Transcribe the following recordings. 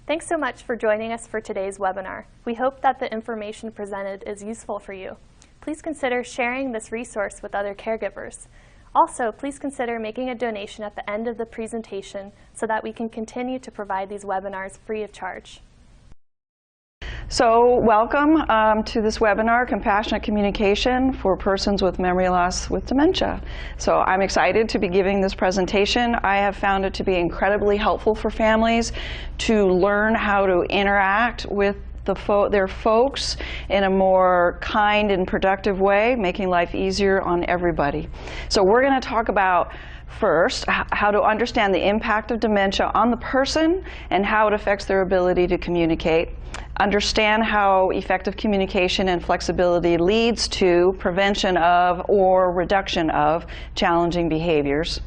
Thanks so much for joining us for today's webinar. We hope that the information presented is useful for you. Please consider sharing this resource with other caregivers. Also, please consider making a donation at the end of the presentation so that we can continue to provide these webinars free of charge. So welcome to this webinar, Compassionate Communication for Persons with Memory Loss with Dementia. So I'm excited to be giving this presentation. I have found it to be incredibly helpful for families to learn how to interact with their folks in a more kind and productive way, making life easier on everybody. So we're going to talk about first how to understand the impact of dementia on the person and how it affects their ability to communicate. Understand how effective communication and flexibility leads to prevention of or reduction of challenging behaviors.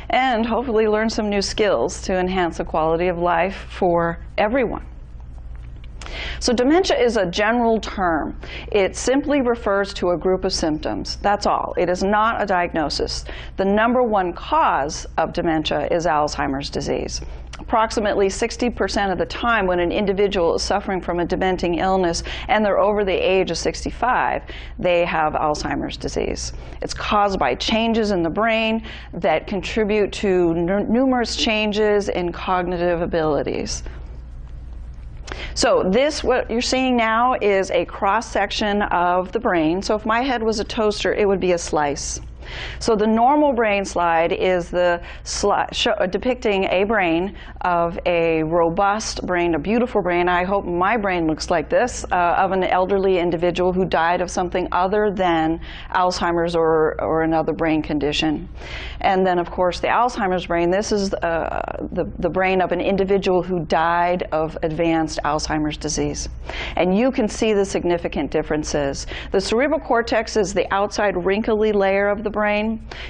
And hopefully learn some new skills to enhance the quality of life for everyone. So dementia is a general term. It simply refers to a group of symptoms. That's all. It is not a diagnosis. The #1 cause of dementia is Alzheimer's disease. Approximately 60% of the time when an individual is suffering from a dementing illness and they're over the age of 65, they have Alzheimer's disease. It's caused by changes in the brain that contribute to numerous changes in cognitive abilities. So what you're seeing now is a cross-section of the brain. So if my head was a toaster, it would be a slice. So the normal brain slide is the slide depicting a brain of a robust brain, a beautiful brain. I hope my brain looks like this, of an elderly individual who died of something other than Alzheimer's or another brain condition. And then, of course, the Alzheimer's brain, this is the brain of an individual who died of advanced Alzheimer's disease. And you can see the significant differences. The cerebral cortex is the outside wrinkly layer of the brain.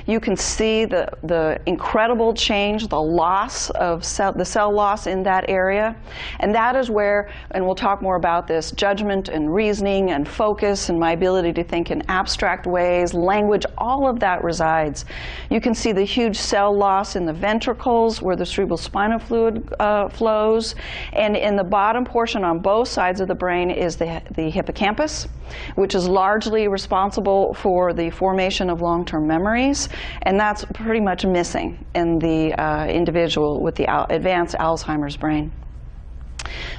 You can see the incredible change, the loss of the cell loss in that area. And that is where, and we'll talk more about this, judgment and reasoning and focus and my ability to think in abstract ways, language, all of that resides. You can see the huge cell loss in the ventricles where the cerebral spinal fluid flows. And in the bottom portion on both sides of the brain is the hippocampus, which is largely responsible for the formation of long-term memories, and that's pretty much missing in the individual with the advanced Alzheimer's brain.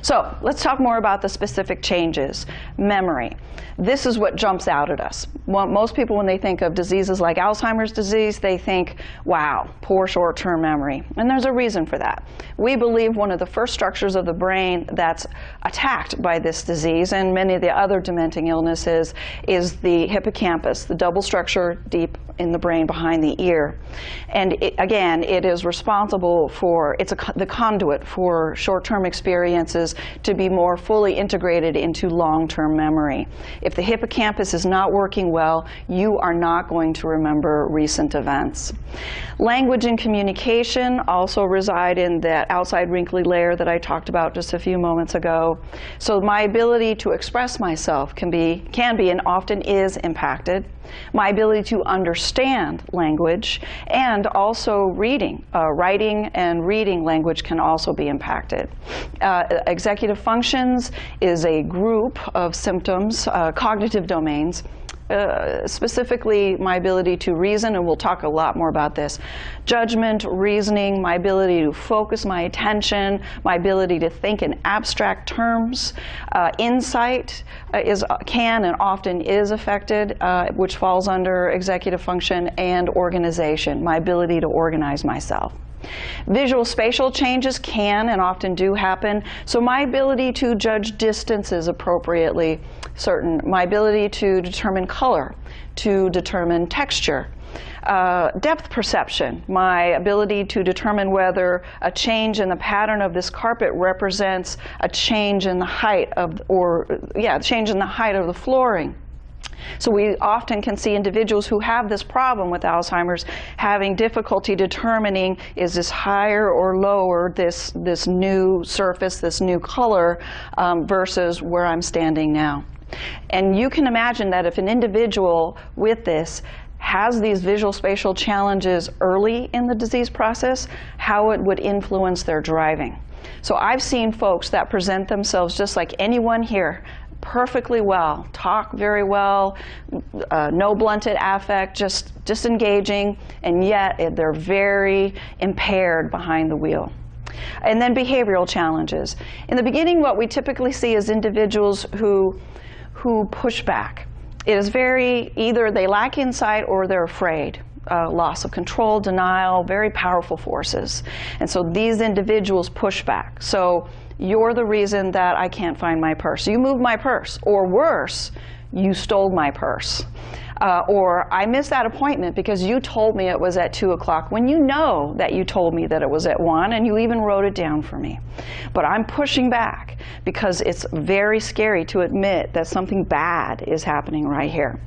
So let's talk more about the specific changes. Memory. This is what jumps out at us. Most people, when they think of diseases like Alzheimer's disease, they think, wow, poor short-term memory. And there's a reason for that. We believe one of the first structures of the brain that's attacked by this disease and many of the other dementing illnesses is the hippocampus, the double structure deep in the brain behind the ear. And again, it is responsible for, it's the conduit for short-term experiences to be more fully integrated into long-term memory. If the hippocampus is not working well, you are not going to remember recent events. Language and communication also reside in that outside wrinkly layer that I talked about just a few moments ago. So my ability to express myself can be and often is impacted. My ability to understand language and also reading, writing and reading language can also be impacted. Executive functions is a group of symptoms, cognitive domains, specifically my ability to reason, and we'll talk a lot more about this. Judgment, reasoning, my ability to focus my attention, my ability to think in abstract terms. Insight can and often is affected, which falls under executive function, and organization, my ability to organize myself. Visual spatial changes can and often do happen, so my ability to judge distances appropriately, my ability to determine color, to determine texture. Depth perception, my ability to determine whether a change in the pattern of this carpet represents a change in the height of, change in the height of the flooring. So we often can see individuals who have this problem with Alzheimer's having difficulty determining, is this higher or lower, this new surface, this new color, versus where I'm standing now. And you can imagine that if an individual with this has these visual spatial challenges early in the disease process, how it would influence their driving. So I've seen folks that present themselves just like anyone here, perfectly well, talk very well, no blunted affect, just engaging, and yet they're very impaired behind the wheel. And then behavioral challenges. In the beginning, what we typically see is individuals who push back. It is either they lack insight or they're afraid. Loss of control, denial, very powerful forces. And so these individuals push back. So you're the reason that I can't find my purse. You moved my purse. Or worse, you stole my purse. Or I missed that appointment because you told me it was at 2 o'clock when you know that you told me that it was at 1 and you even wrote it down for me. But I'm pushing back because it's very scary to admit that something bad is happening right here.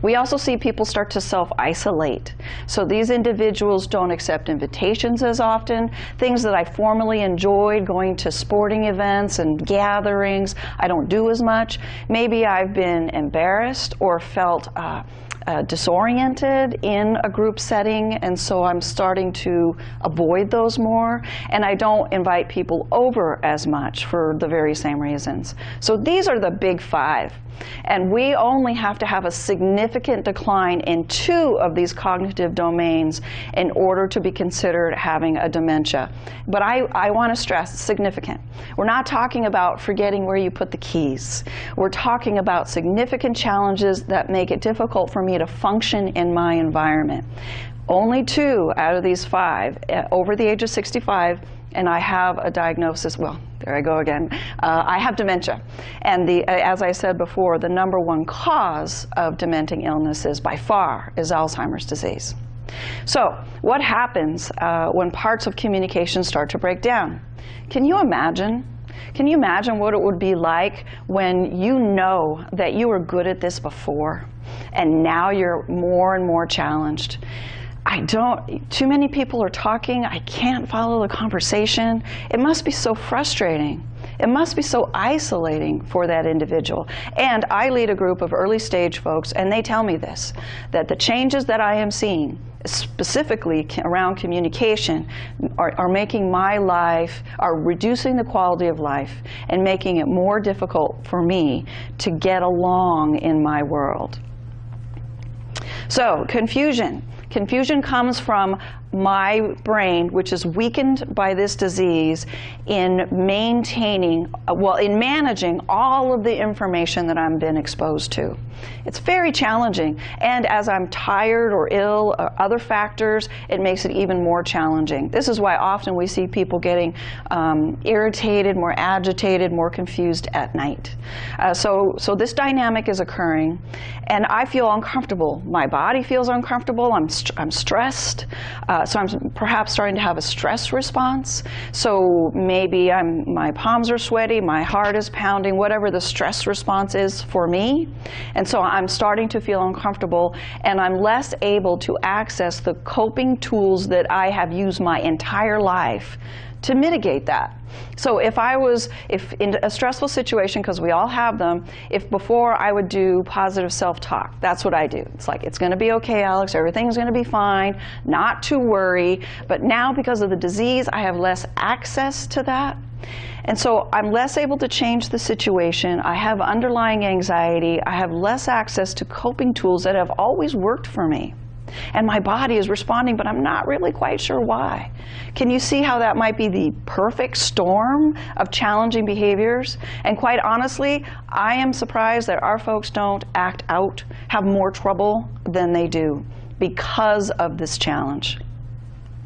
We also see people start to self-isolate. So these individuals don't accept invitations as often. Things that I formerly enjoyed, going to sporting events and gatherings, I don't do as much. Maybe I've been embarrassed or felt disoriented in a group setting, and so I'm starting to avoid those more, and I don't invite people over as much for the very same reasons. So these are the big 5. And we only have to have a significant decline in 2 of these cognitive domains in order to be considered having a dementia. But I want to stress significant. We're not talking about forgetting where you put the keys. We're talking about significant challenges that make it difficult for me to function in my environment. Only 2 out of these 5 over the age of 65, and I have a diagnosis, well, there I go again, I have dementia. And as I said before, the #1 cause of dementing illnesses by far is Alzheimer's disease. So what happens when parts of communication start to break down? Can you imagine? Can you imagine what it would be like when you know that you were good at this before, and now you're more and more challenged? Too many people are talking, I can't follow the conversation. It must be so frustrating. It must be so isolating for that individual. And I lead a group of early stage folks, and they tell me this, that the changes that I am seeing, specifically around communication, are making my life, are reducing the quality of life and making it more difficult for me to get along in my world. So, confusion. Confusion comes from my brain, which is weakened by this disease, in managing all of the information that I've been exposed to. It's very challenging, and as I'm tired or ill or other factors, it makes it even more challenging. This is why often we see people getting irritated, more agitated, more confused at night. So this dynamic is occurring, and I feel uncomfortable. My body feels uncomfortable. I'm stressed. So I'm perhaps starting to have a stress response. So maybe my palms are sweaty, my heart is pounding, whatever the stress response is for me. And so I'm starting to feel uncomfortable, and I'm less able to access the coping tools that I have used my entire life to mitigate that. So if in a stressful situation, because we all have them, if before I would do positive self-talk, that's what I do. It's like, it's going to be okay, Alex, everything's going to be fine, not to worry. But now, because of the disease, I have less access to that. And so I'm less able to change the situation. I have underlying anxiety. I have less access to coping tools that have always worked for me. And my body is responding, but I'm not really quite sure why. Can you see how that might be the perfect storm of challenging behaviors? And quite honestly, I am surprised that our folks don't act out, have more trouble than they do because of this challenge,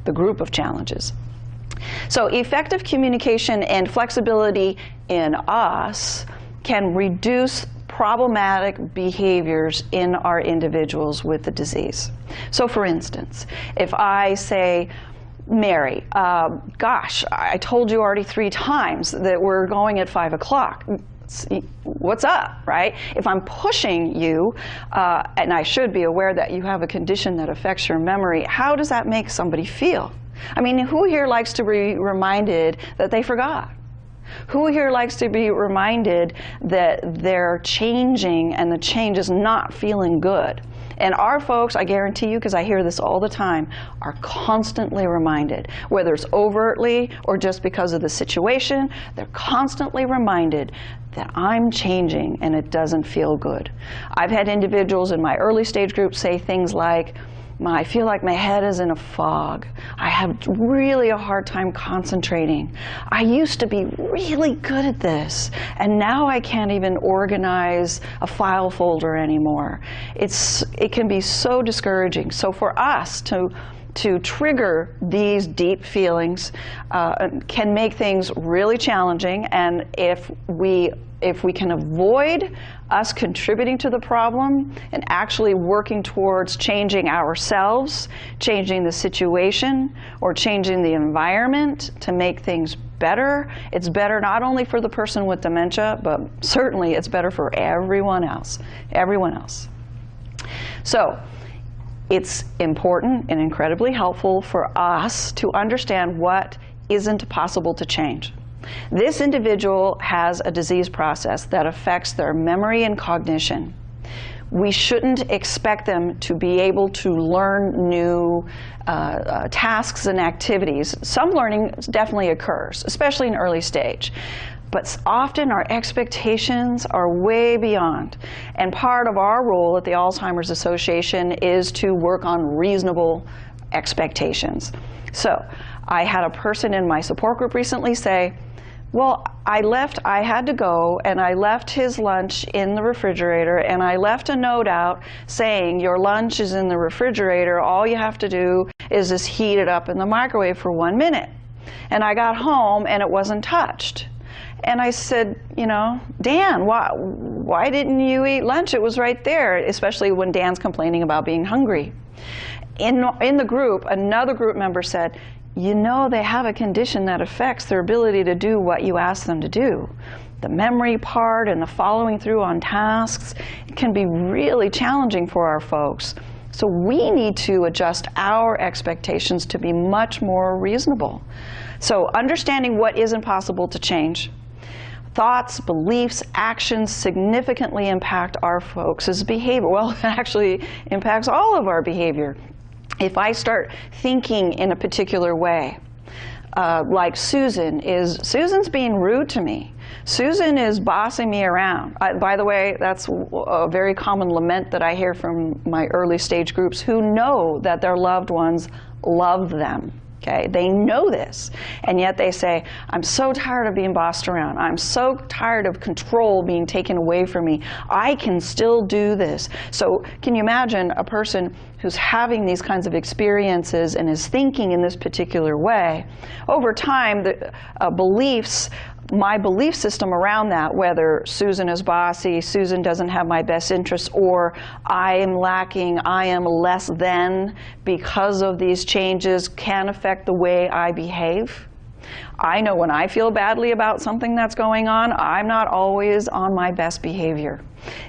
the group of challenges. So effective communication and flexibility in us can reduce problematic behaviors in our individuals with the disease. So for instance, if I say, Mary, gosh, I told you already 3 times that we're going at 5 o'clock. What's up, right? If I'm pushing you, and I should be aware that you have a condition that affects your memory, how does that make somebody feel? I mean, who here likes to be reminded that they forgot? Who here likes to be reminded that they're changing and the change is not feeling good? And our folks, I guarantee you, because I hear this all the time, are constantly reminded, whether it's overtly or just because of the situation, they're constantly reminded that I'm changing and it doesn't feel good. I've had individuals in my early stage group say things like, I feel like my head is in a fog. I have really a hard time concentrating. I used to be really good at this, and now I can't even organize a file folder anymore. It can be so discouraging. So for us to trigger these deep feelings can make things really challenging, and if we can avoid us contributing to the problem and actually working towards changing ourselves, changing the situation, or changing the environment to make things better, it's better not only for the person with dementia, but certainly it's better for everyone else. Everyone else. So it's important and incredibly helpful for us to understand what isn't possible to change. This individual has a disease process that affects their memory and cognition. We shouldn't expect them to be able to learn new tasks and activities. Some learning definitely occurs, especially in early stage. But often our expectations are way beyond. And part of our role at the Alzheimer's Association is to work on reasonable expectations. So I had a person in my support group recently say, well, I had to go, and I left his lunch in the refrigerator, and I left a note out saying, your lunch is in the refrigerator, all you have to do is just heat it up in the microwave for 1 minute. And I got home, and it wasn't touched. And I said, Dan, why didn't you eat lunch? It was right there, especially when Dan's complaining about being hungry. In the group, another group member said, they have a condition that affects their ability to do what you ask them to do. The memory part and the following through on tasks, it can be really challenging for our folks. So we need to adjust our expectations to be much more reasonable. So understanding what isn't possible to change. Thoughts, beliefs, actions significantly impact our folks' behavior. Well, it actually impacts all of our behavior. If I start thinking in a particular way, like Susan's being rude to me. Susan is bossing me around. By the way, that's a very common lament that I hear from my early stage groups who know that their loved ones love them. Okay? They know this, and yet they say, I'm so tired of being bossed around. I'm so tired of control being taken away from me. I can still do this. So can you imagine a person who's having these kinds of experiences and is thinking in this particular way? Over time, the beliefs, my belief system around that, whether Susan is bossy, Susan doesn't have my best interests, or I am lacking, I am less than because of these changes, can affect the way I behave. I know when I feel badly about something that's going on, I'm not always on my best behavior.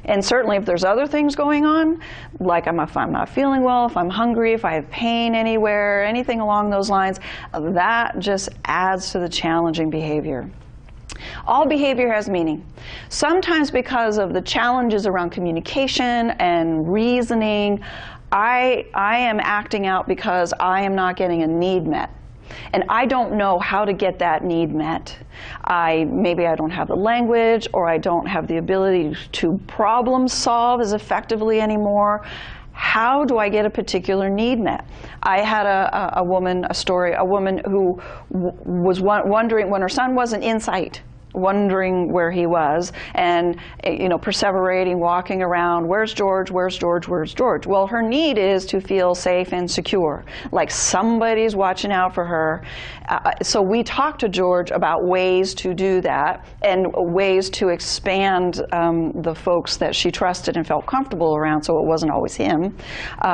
And certainly if there's other things going on, like if I'm not feeling well, if I'm hungry, if I have pain anywhere, anything along those lines, that just adds to the challenging behavior. All behavior has meaning. Sometimes because of the challenges around communication and reasoning, I am acting out because I am not getting a need met. And I don't know how to get that need met. Maybe I don't have the language, or I don't have the ability to problem solve as effectively anymore. How do I get a particular need met? I had a woman who was wondering when her son wasn't in sight, wondering where he was, and perseverating, walking around, where's George, where's George, where's George? Well, her need is to feel safe and secure, like somebody's watching out for her. So we talked to George about ways to do that and ways to expand the folks that she trusted and felt comfortable around, so it wasn't always him.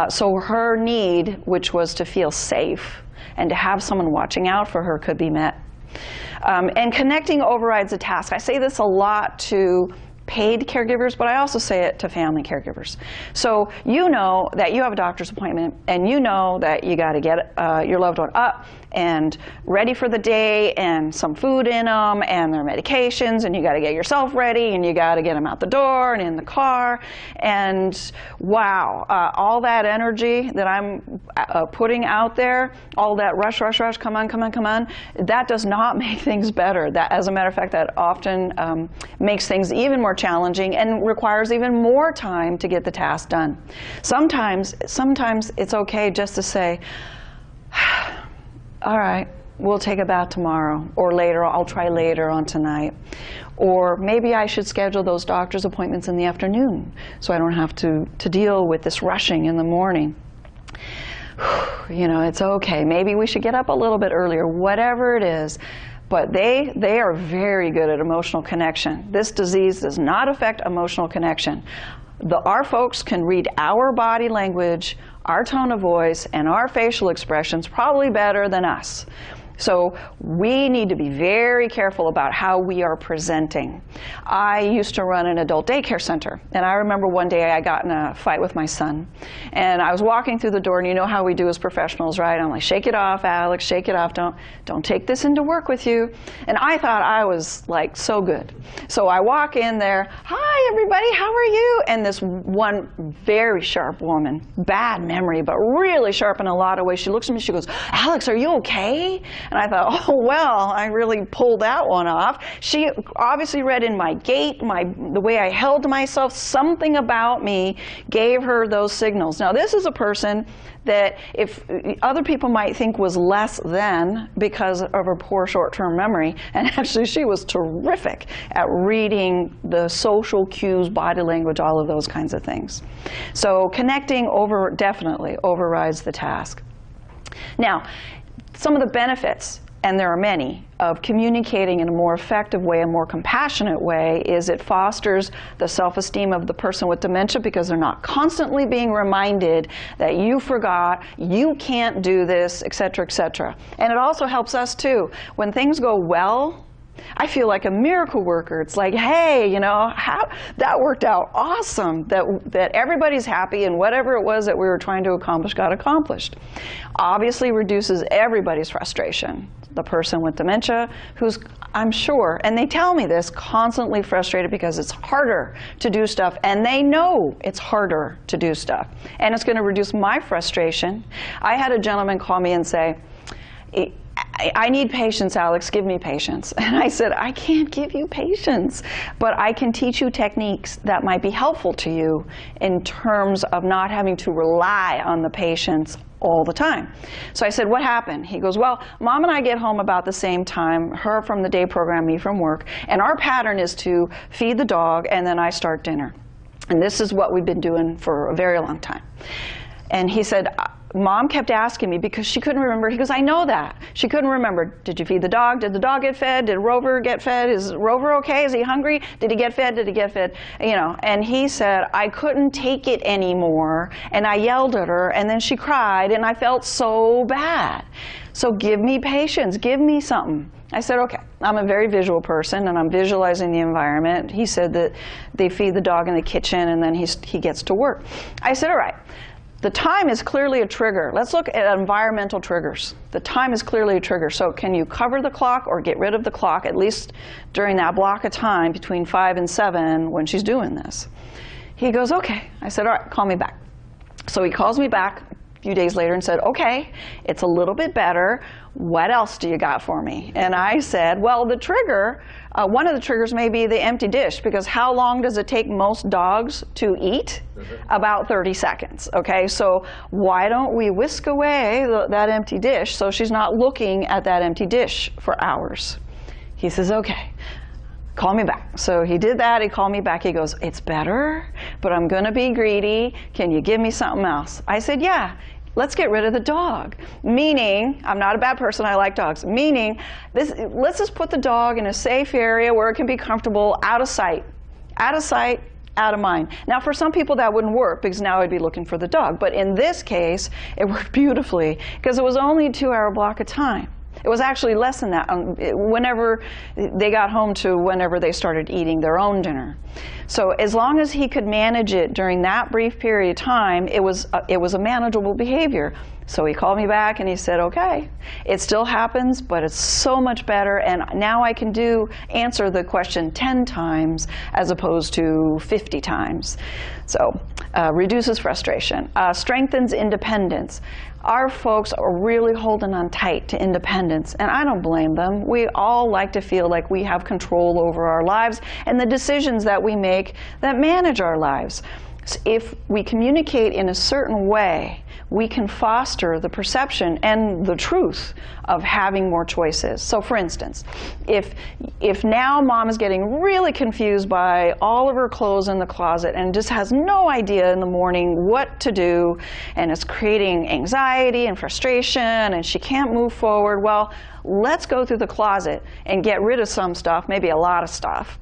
So her need, which was to feel safe and to have someone watching out for her, could be met. And connecting overrides a task. I say this a lot to paid caregivers, but I also say it to family caregivers. So you know that you have a doctor's appointment, and you know that you got to get your loved one up and ready for the day, and some food in them, and their medications, and you got to get yourself ready, and you got to get them out the door and in the car. And wow, all that energy that I'm putting out there, all that rush, rush, rush, come on, come on, come on, that does not make things better. That, as a matter of fact, that often makes things even more challenging and requires even more time to get the task done. Sometimes it's okay just to say, all right, we'll take a bath tomorrow, or later, I'll try later on tonight. Or maybe I should schedule those doctor's appointments in the afternoon so I don't have to deal with this rushing in the morning. You know, it's okay. Maybe we should get up a little bit earlier, whatever it is. But they are very good at emotional connection. This disease does not affect emotional connection. Our folks can read our body language, our tone of voice, and our facial expressions probably better than us. So we need to be very careful about how we are presenting. I used to run an adult daycare center, and I remember one day I got in a fight with my son, and I was walking through the door, and you know how we do as professionals, right? I'm like, shake it off, Alex, shake it off, don't take this into work with you. And I thought I was like so good. So I walk in there, hi everybody, how are you? And this one very sharp woman, bad memory, but really sharp in a lot of ways, she looks at me, she goes, Alex, are you okay? And I thought, oh, well, I really pulled that one off. She obviously read in my gait, the way I held myself, something about me gave her those signals. Now, this is a person that if other people might think was less than because of her poor short-term memory, and actually she was terrific at reading the social cues, body language, all of those kinds of things. So connecting definitely overrides the task. Now, some of the benefits, and there are many, of communicating in a more effective way, a more compassionate way, is it fosters the self-esteem of the person with dementia because they're not constantly being reminded that you forgot, you can't do this, et cetera, et cetera. And it also helps us too. When things go well, I feel like a miracle worker. It's like, hey, you know, that worked out awesome, that everybody's happy and whatever it was that we were trying to accomplish got accomplished. Obviously reduces everybody's frustration. The person with dementia who's, I'm sure, and they tell me this, constantly frustrated because it's harder to do stuff, and they know it's harder to do stuff. And it's going to reduce my frustration. I had a gentleman call me and say, I need patience, Alex, give me patience. And I said, I can't give you patience, but I can teach you techniques that might be helpful to you in terms of not having to rely on the patience all the time. So I said, what happened? He goes, well, Mom and I get home about the same time, her from the day program, me from work, and our pattern is to feed the dog and then I start dinner. And this is what we've been doing for a very long time. And he said, Mom kept asking me because she couldn't remember. He goes, I know that. She couldn't remember. Did you feed the dog? Did the dog get fed? Did Rover get fed? Is Rover okay? Is he hungry? Did he get fed? Did he get fed? You know, and he said, I couldn't take it anymore, and I yelled at her, and then she cried, and I felt so bad. So give me patience. Give me something. I said, okay. I'm a very visual person, and I'm visualizing the environment. He said that they feed the dog in the kitchen, and then he gets to work. I said, all right. The time is clearly a trigger. Let's look at environmental triggers. The time is clearly a trigger. So can you cover the clock or get rid of the clock, at least during that block of time between 5 and 7 when she's doing this? He goes, okay. I said, all right, call me back. So he calls me back a few days later and said, okay, it's a little bit better. What else do you got for me? And I said, well, the trigger, one of the triggers may be the empty dish, because how long does it take most dogs to eat? About 30 seconds, okay? So why don't we whisk away that empty dish so she's not looking at that empty dish for hours? He says, okay, call me back. So he did that, he called me back, he goes, it's better, but I'm gonna be greedy, can you give me something else? I said, yeah. Let's get rid of the dog. Meaning, I'm not a bad person, I like dogs. Meaning, let's just put the dog in a safe area where it can be comfortable, out of sight. Out of sight, out of mind. Now, for some people that wouldn't work because now I'd be looking for the dog. But in this case, it worked beautifully because it was only a 2-hour block of time. It was actually less than that whenever they got home to whenever they started eating their own dinner. So as long as he could manage it during that brief period of time, it was a manageable behavior. So he called me back and he said, okay, it still happens, but it's so much better, and now I can answer the question 10 times as opposed to 50 times. So reduces frustration, strengthens independence. Our folks are really holding on tight to independence, and I don't blame them. We all like to feel like we have control over our lives and the decisions that we make that manage our lives. If we communicate in a certain way, we can foster the perception and the truth of having more choices. So for instance, if now mom is getting really confused by all of her clothes in the closet and just has no idea in the morning what to do, and it's creating anxiety and frustration and she can't move forward, well, let's go through the closet and get rid of some stuff, maybe a lot of stuff,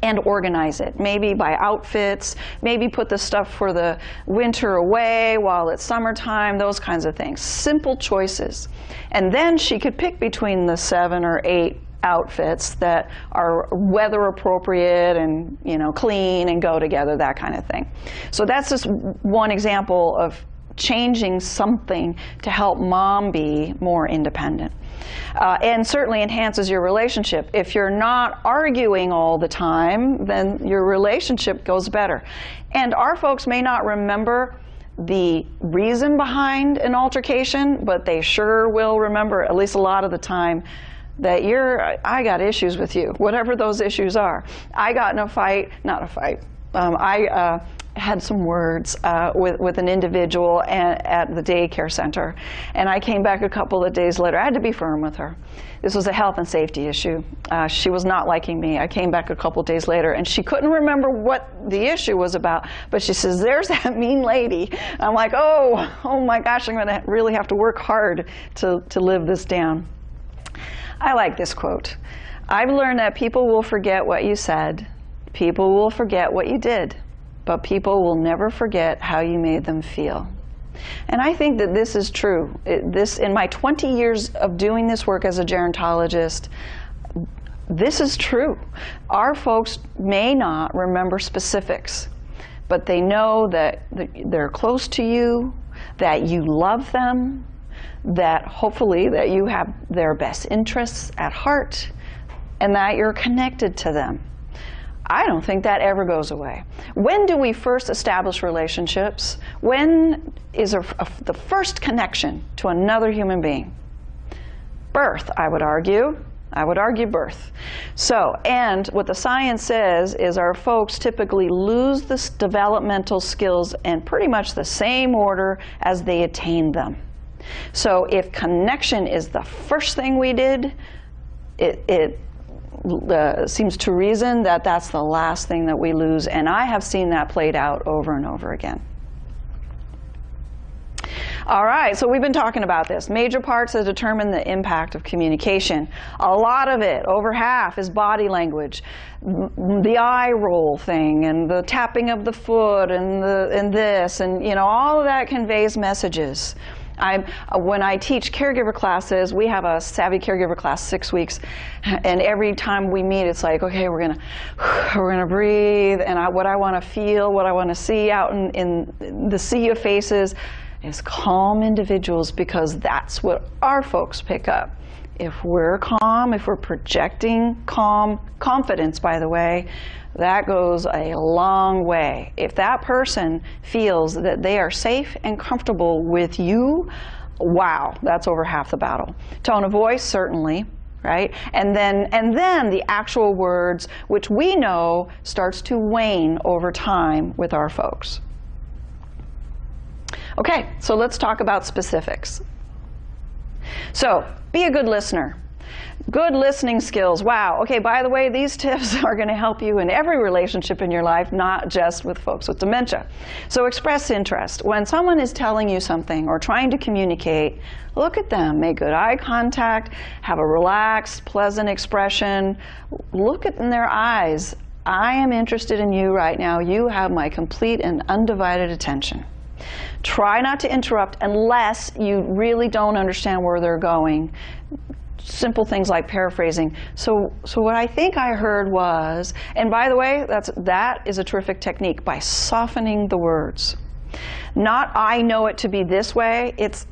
and organize it, maybe by outfits, maybe put the stuff for the winter away while it's summertime, those kinds of things. Simple choices. And then she could pick between the 7 or 8 outfits that are weather appropriate and, you know, clean and go together, that kind of thing. So that's just one example of changing something to help mom be more independent. And certainly enhances your relationship. If you're not arguing all the time, then your relationship goes better. And our folks may not remember the reason behind an altercation, but they sure will remember, at least a lot of the time, that I got issues with you, whatever those issues are. I got in a fight, not a fight, I had some words with an individual at the daycare center, and I came back a couple of days later. I had to be firm with her. This was a health and safety issue. She was not liking me. I came back a couple of days later, and she couldn't remember what the issue was about, but she says, there's that mean lady. I'm like, oh my gosh, I'm going to really have to work hard to live this down. I like this quote. I've learned that people will forget what you said, people will forget what you did, but people will never forget how you made them feel. And I think that this is true. In my 20 years of doing this work as a gerontologist, this is true. Our folks may not remember specifics, but they know that they're close to you, that you love them, that hopefully that you have their best interests at heart, and that you're connected to them. I don't think that ever goes away. When do we first establish relationships? When is the first connection to another human being? Birth, I would argue. I would argue birth. So, and what the science says is our folks typically lose the developmental skills in pretty much the same order as they attain them. So if connection is the first thing we did, it seems to reason that that's the last thing that we lose, and I have seen that played out over and over again. All right, so we've been talking about this. Major parts that determine the impact of communication. A lot of it, over half, is body language. The eye roll thing, and the tapping of the foot, and this, and you know, all of that conveys messages. When I teach caregiver classes, we have a Savvy Caregiver class, 6 weeks, and every time we meet, it's like, okay, we're gonna breathe, and what I want to feel, what I want to see out in the sea of faces is calm individuals, because that's what our folks pick up. If we're calm, if we're projecting calm, confidence, by the way, that goes a long way. If that person feels that they are safe and comfortable with you, wow, that's over half the battle. Tone of voice, certainly, right? And then the actual words, which we know starts to wane over time with our folks. Okay, so let's talk about specifics. So, be a good listener. Good listening skills. Wow. Okay, by the way, these tips are going to help you in every relationship in your life, not just with folks with dementia. So express interest. When someone is telling you something or trying to communicate, look at them, make good eye contact, have a relaxed, pleasant expression. Look in their eyes. I am interested in you right now. You have my complete and undivided attention. Try not to interrupt unless you really don't understand where they're going. Simple things like paraphrasing. So what I think I heard was, and by the way, that is a terrific technique, by softening the words. Not, I know it to be this way, it's,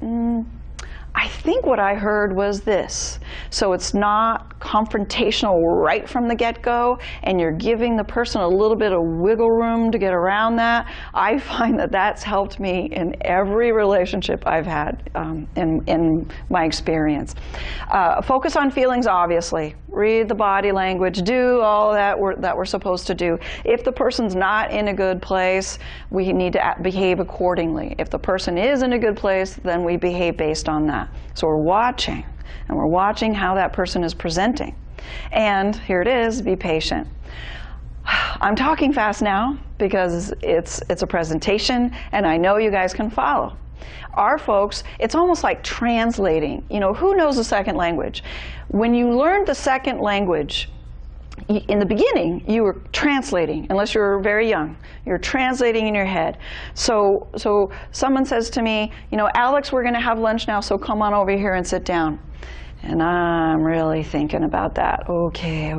I think what I heard was this. So it's not confrontational right from the get-go, and you're giving the person a little bit of wiggle room to get around that. I find that that's helped me in every relationship I've had in my experience. Focus on feelings, obviously. Read the body language, do all that we're supposed to do. If the person's not in a good place, we need to behave accordingly. If the person is in a good place, then we behave based on that. So we're watching, and we're watching how that person is presenting. And here it is, be patient. I'm talking fast now because it's a presentation, and I know you guys can follow. Our folks, it's almost like translating. You know, who knows a second language? When you learned the second language, in the beginning, you were translating, unless you were very young. You're translating in your head. So someone says to me, you know, Alex, we're going to have lunch now, so come on over here and sit down. And I'm really thinking about that. Okay,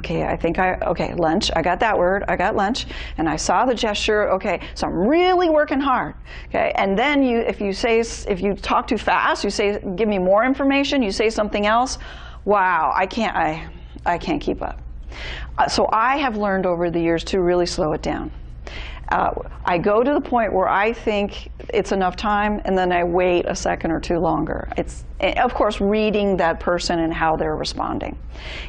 lunch, I got that word, I got lunch, and I saw the gesture, okay, so I'm really working hard, okay? And then if you talk too fast, you say, give me more information, you say something else, wow, I can't keep up. So I have learned over the years to really slow it down. I go to the point where I think it's enough time, and then I wait a second or two longer. It's, of course, reading that person and how they're responding.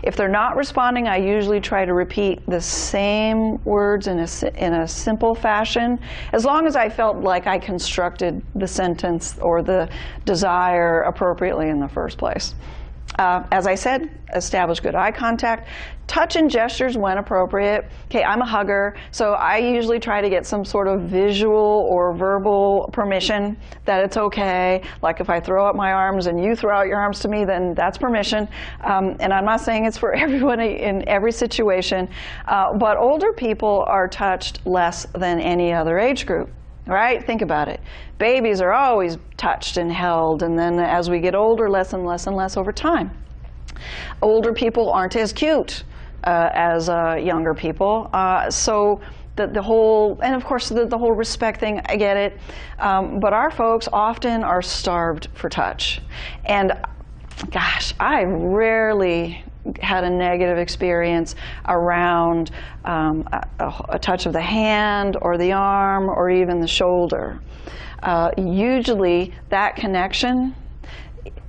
If they're not responding, I usually try to repeat the same words in a simple fashion, as long as I felt like I constructed the sentence or the desire appropriately in the first place. As I said, establish good eye contact. Touch and gestures when appropriate. Okay, I'm a hugger, so I usually try to get some sort of visual or verbal permission that it's okay. Like if I throw up my arms and you throw out your arms to me, then that's permission. And I'm not saying it's for everyone in every situation, but older people are touched less than any other age group. Right? Think about it. Babies are always touched and held, and then as we get older, less and less and less over time. Older people aren't as cute as younger people. So the whole, and of course the whole respect thing, I get it. But our folks often are starved for touch. And gosh, I rarely had a negative experience around a touch of the hand or the arm or even the shoulder. Usually that connection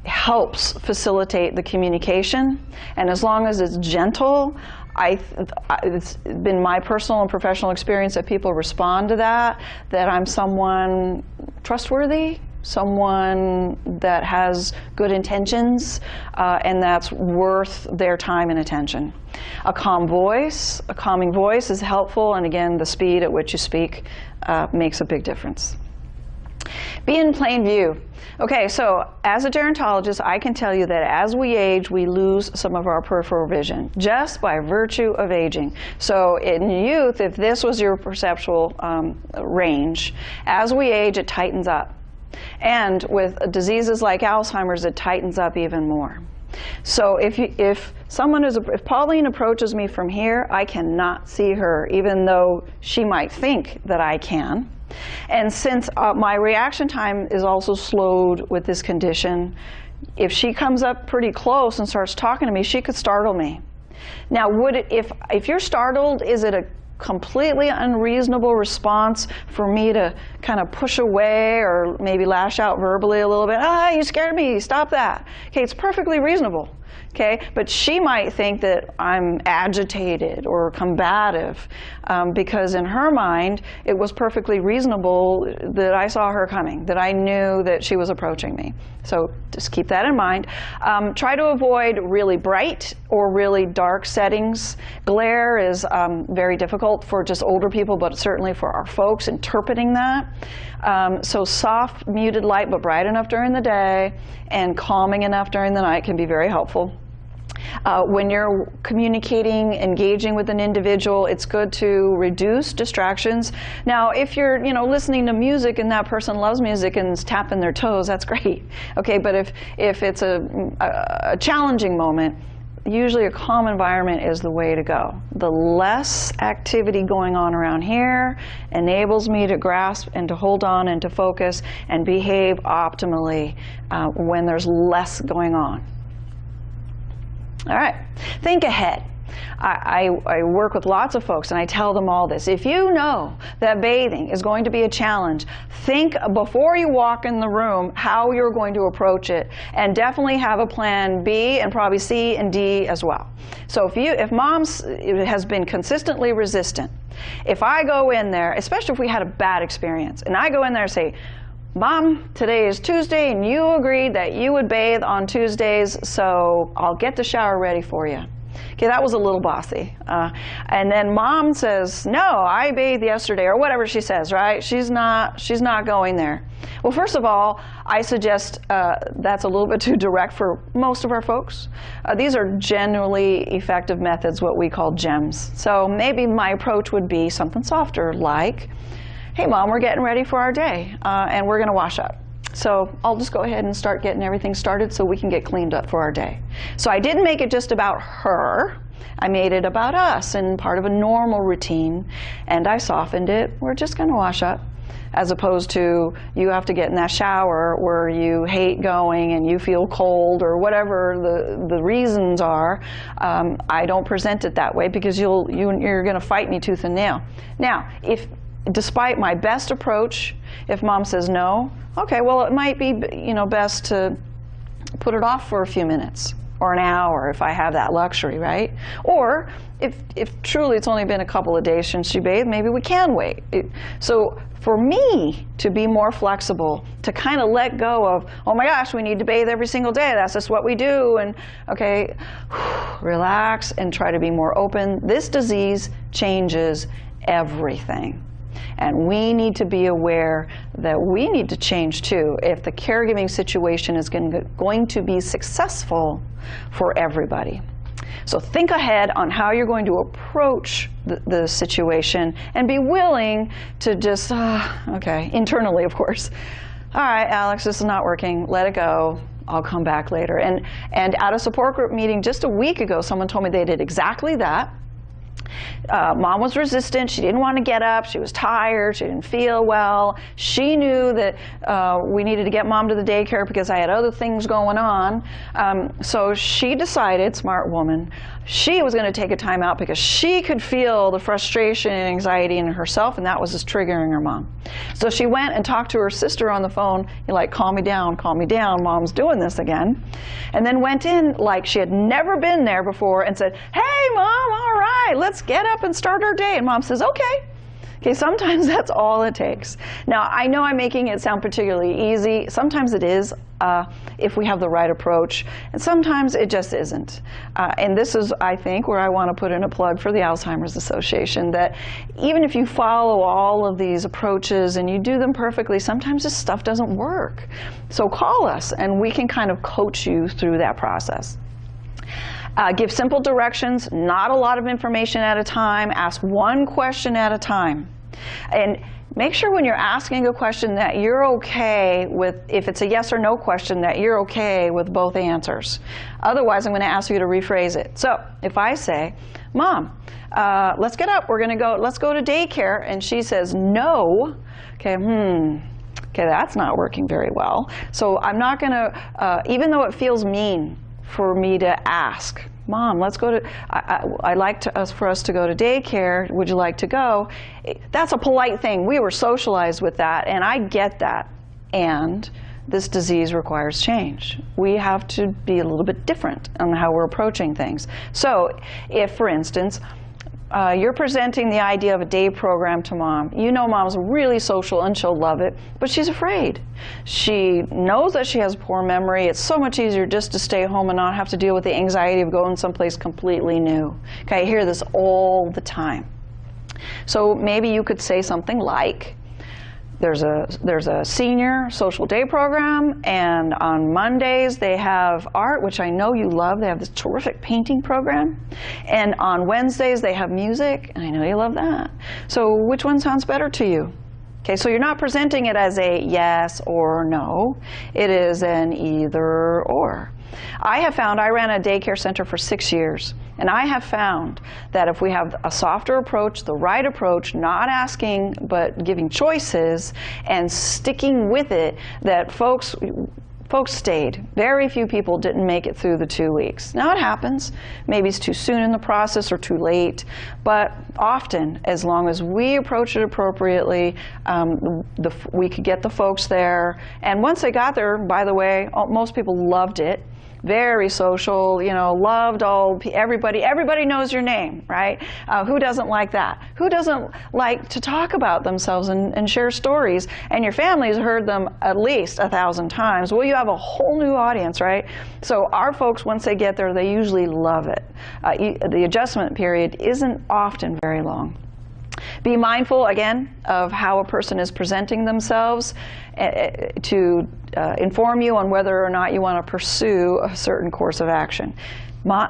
helps facilitate the communication, and as long as it's gentle, it's been my personal and professional experience that people respond to that I'm someone trustworthy, someone that has good intentions, and that's worth their time and attention. A calming voice is helpful, and again, the speed at which you speak makes a big difference. Be in plain view. Okay, so as a gerontologist, I can tell you that as we age, we lose some of our peripheral vision, just by virtue of aging. So in youth, if this was your perceptual range, as we age, it tightens up. And with diseases like Alzheimer's, it tightens up even more. So if Pauline approaches me from here, I cannot see her, even though she might think that I can. And since my reaction time is also slowed with this condition, if she comes up pretty close and starts talking to me, she could startle me. Now, if you're startled, is it a completely unreasonable response for me to kind of push away or maybe lash out verbally a little bit? Ah, you scared me, stop that. Okay, it's perfectly reasonable. Okay, but she might think that I'm agitated or combative because in her mind it was perfectly reasonable that I saw her coming, that I knew that she was approaching me. So just keep that in mind. Try to avoid really bright or really dark settings. Glare is very difficult for just older people, but certainly for our folks interpreting that. So soft, muted light, but bright enough during the day and calming enough during the night can be very helpful. When you're communicating, engaging with an individual, it's good to reduce distractions. Now, if you're listening to music and that person loves music and is tapping their toes, that's great. Okay, but if it's a challenging moment, usually a calm environment is the way to go. The less activity going on around here enables me to grasp and to hold on and to focus and behave optimally when there's less going on. All right, think ahead. I work with lots of folks and I tell them all this. If you know that bathing is going to be a challenge, think before you walk in the room how you're going to approach it, and definitely have a plan B and probably C and D as well. So if mom has been consistently resistant, if I go in there, especially if we had a bad experience, and I go in there and say, Mom, today is Tuesday and you agreed that you would bathe on Tuesdays, so I'll get the shower ready for you. Okay, that was a little bossy. And then Mom says, no, I bathed yesterday, or whatever she says, right? She's not going there. Well, first of all, I suggest that's a little bit too direct for most of our folks. These are generally effective methods, what we call GEMS. So maybe my approach would be something softer, like, hey, Mom, we're getting ready for our day, and we're going to wash up. So I'll just go ahead and start getting everything started so we can get cleaned up for our day. So I didn't make it just about her. I made it about us and part of a normal routine, and I softened it. We're just going to wash up, as opposed to you have to get in that shower where you hate going and you feel cold or whatever the reasons are. I don't present it that way because you're going to fight me tooth and nail. Now, despite my best approach, if Mom says no, okay, well, it might be best to put it off for a few minutes or an hour if I have that luxury, right? Or if truly it's only been a couple of days since she bathed, maybe we can wait. So for me to be more flexible, to kind of let go of, oh my gosh, we need to bathe every single day, that's just what we do, and okay, relax and try to be more open. This disease changes everything. And we need to be aware that we need to change too if the caregiving situation is going to be successful for everybody. So think ahead on how you're going to approach the situation and be willing to just, okay, internally of course. All right, Alex, this is not working, let it go. I'll come back later. And at a support group meeting just a week ago, someone told me they did exactly that. Mom was resistant. She didn't want to get up. She was tired. She didn't feel well. She knew that we needed to get Mom to the daycare because I had other things going on. So she decided, smart woman, she was going to take a time out because she could feel the frustration and anxiety in herself, and that was just triggering her mom. So she went and talked to her sister on the phone, like, calm me down, Mom's doing this again. And then went in like she had never been there before and said, hey, Mom, all right, let's get up and start our day. And Mom says, okay. Okay, sometimes that's all it takes. Now, I know I'm making it sound particularly easy. Sometimes it is, if we have the right approach, and sometimes it just isn't. And this is, I think, where I want to put in a plug for the Alzheimer's Association, that even if you follow all of these approaches and you do them perfectly, sometimes this stuff doesn't work. So call us, and we can kind of coach you through that process. Give simple directions, not a lot of information at a time. Ask one question at a time. And make sure when you're asking a question that you're okay with, if it's a yes or no question, that you're okay with both answers. Otherwise, I'm going to ask you to rephrase it. So if I say, Mom, let's get up, let's go to daycare, and she says no, okay, okay, that's not working very well. So I'm not going to, even though it feels mean for me to ask, Mom, let's go to, I'd like for us to go to daycare, would you like to go? That's a polite thing. We were socialized with that, and I get that. And this disease requires change. We have to be a little bit different on how we're approaching things. So if, for instance, you're presenting the idea of a day program to Mom. You know Mom's really social and she'll love it, but she's afraid. She knows that she has poor memory. It's so much easier just to stay home and not have to deal with the anxiety of going someplace completely new. Okay, I hear this all the time. So maybe you could say something like, there's a senior social day program, and on Mondays they have art, which I know you love. They have this terrific painting program. And on Wednesdays they have music, and I know you love that. So which one sounds better to you? Okay, so you're not presenting it as a yes or no. It is an either or. I ran a daycare center for 6 years, and I have found that if we have a softer approach, the right approach, not asking but giving choices and sticking with it, that folks stayed. Very few people didn't make it through the 2 weeks. Now it happens. Maybe it's too soon in the process or too late, but often, as long as we approach it appropriately, we could get the folks there. And once they got there, by the way, most people loved it. Very social, you know, loved everybody. Everybody knows your name, right? Who doesn't like that? Who doesn't like to talk about themselves and share stories? And your family's heard them at least 1,000 times. Well, you have a whole new audience, right? So our folks, once they get there, they usually love it. The adjustment period isn't often very long. Be mindful, again, of how a person is presenting themselves to inform you on whether or not you want to pursue a certain course of action.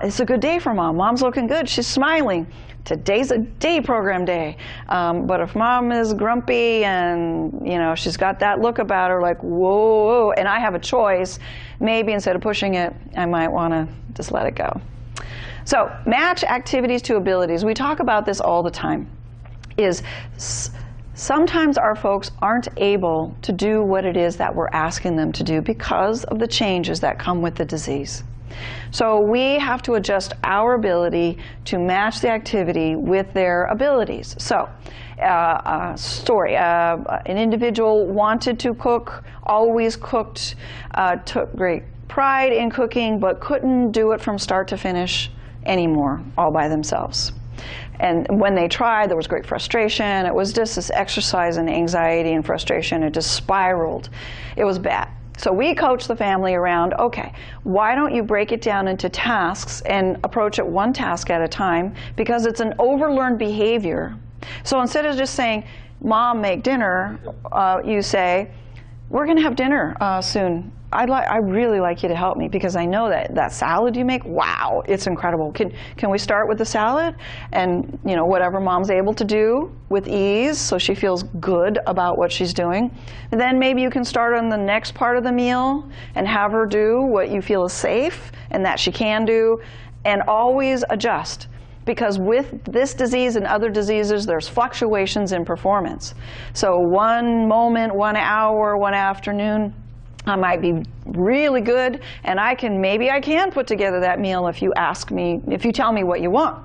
It's a good day for Mom. Mom's looking good. She's smiling. Today's a day program day. But if Mom is grumpy and, you know, she's got that look about her like, whoa, and I have a choice, maybe instead of pushing it, I might want to just let it go. So match activities to abilities. We talk about this all the time. Sometimes our folks aren't able to do what it is that we're asking them to do because of the changes that come with the disease. So we have to adjust our ability to match the activity with their abilities. So story, an individual wanted to cook, always cooked, took great pride in cooking, but couldn't do it from start to finish anymore all by themselves. And when they tried, there was great frustration. It was just this exercise in anxiety and frustration. It just spiraled. It was bad. So we coached the family around, okay, why don't you break it down into tasks and approach it one task at a time, because it's an overlearned behavior. So instead of just saying, Mom, make dinner, you say, we're going to have dinner soon. I'd really like you to help me, because I know that salad you make, wow, it's incredible. Can we start with the salad? And, you know, whatever Mom's able to do with ease, so she feels good about what she's doing. And then maybe you can start on the next part of the meal and have her do what you feel is safe and that she can do, and always adjust. Because with this disease and other diseases, there's fluctuations in performance. So one moment, 1 hour, one afternoon, I might be really good, and maybe I can put together that meal if you tell me what you want,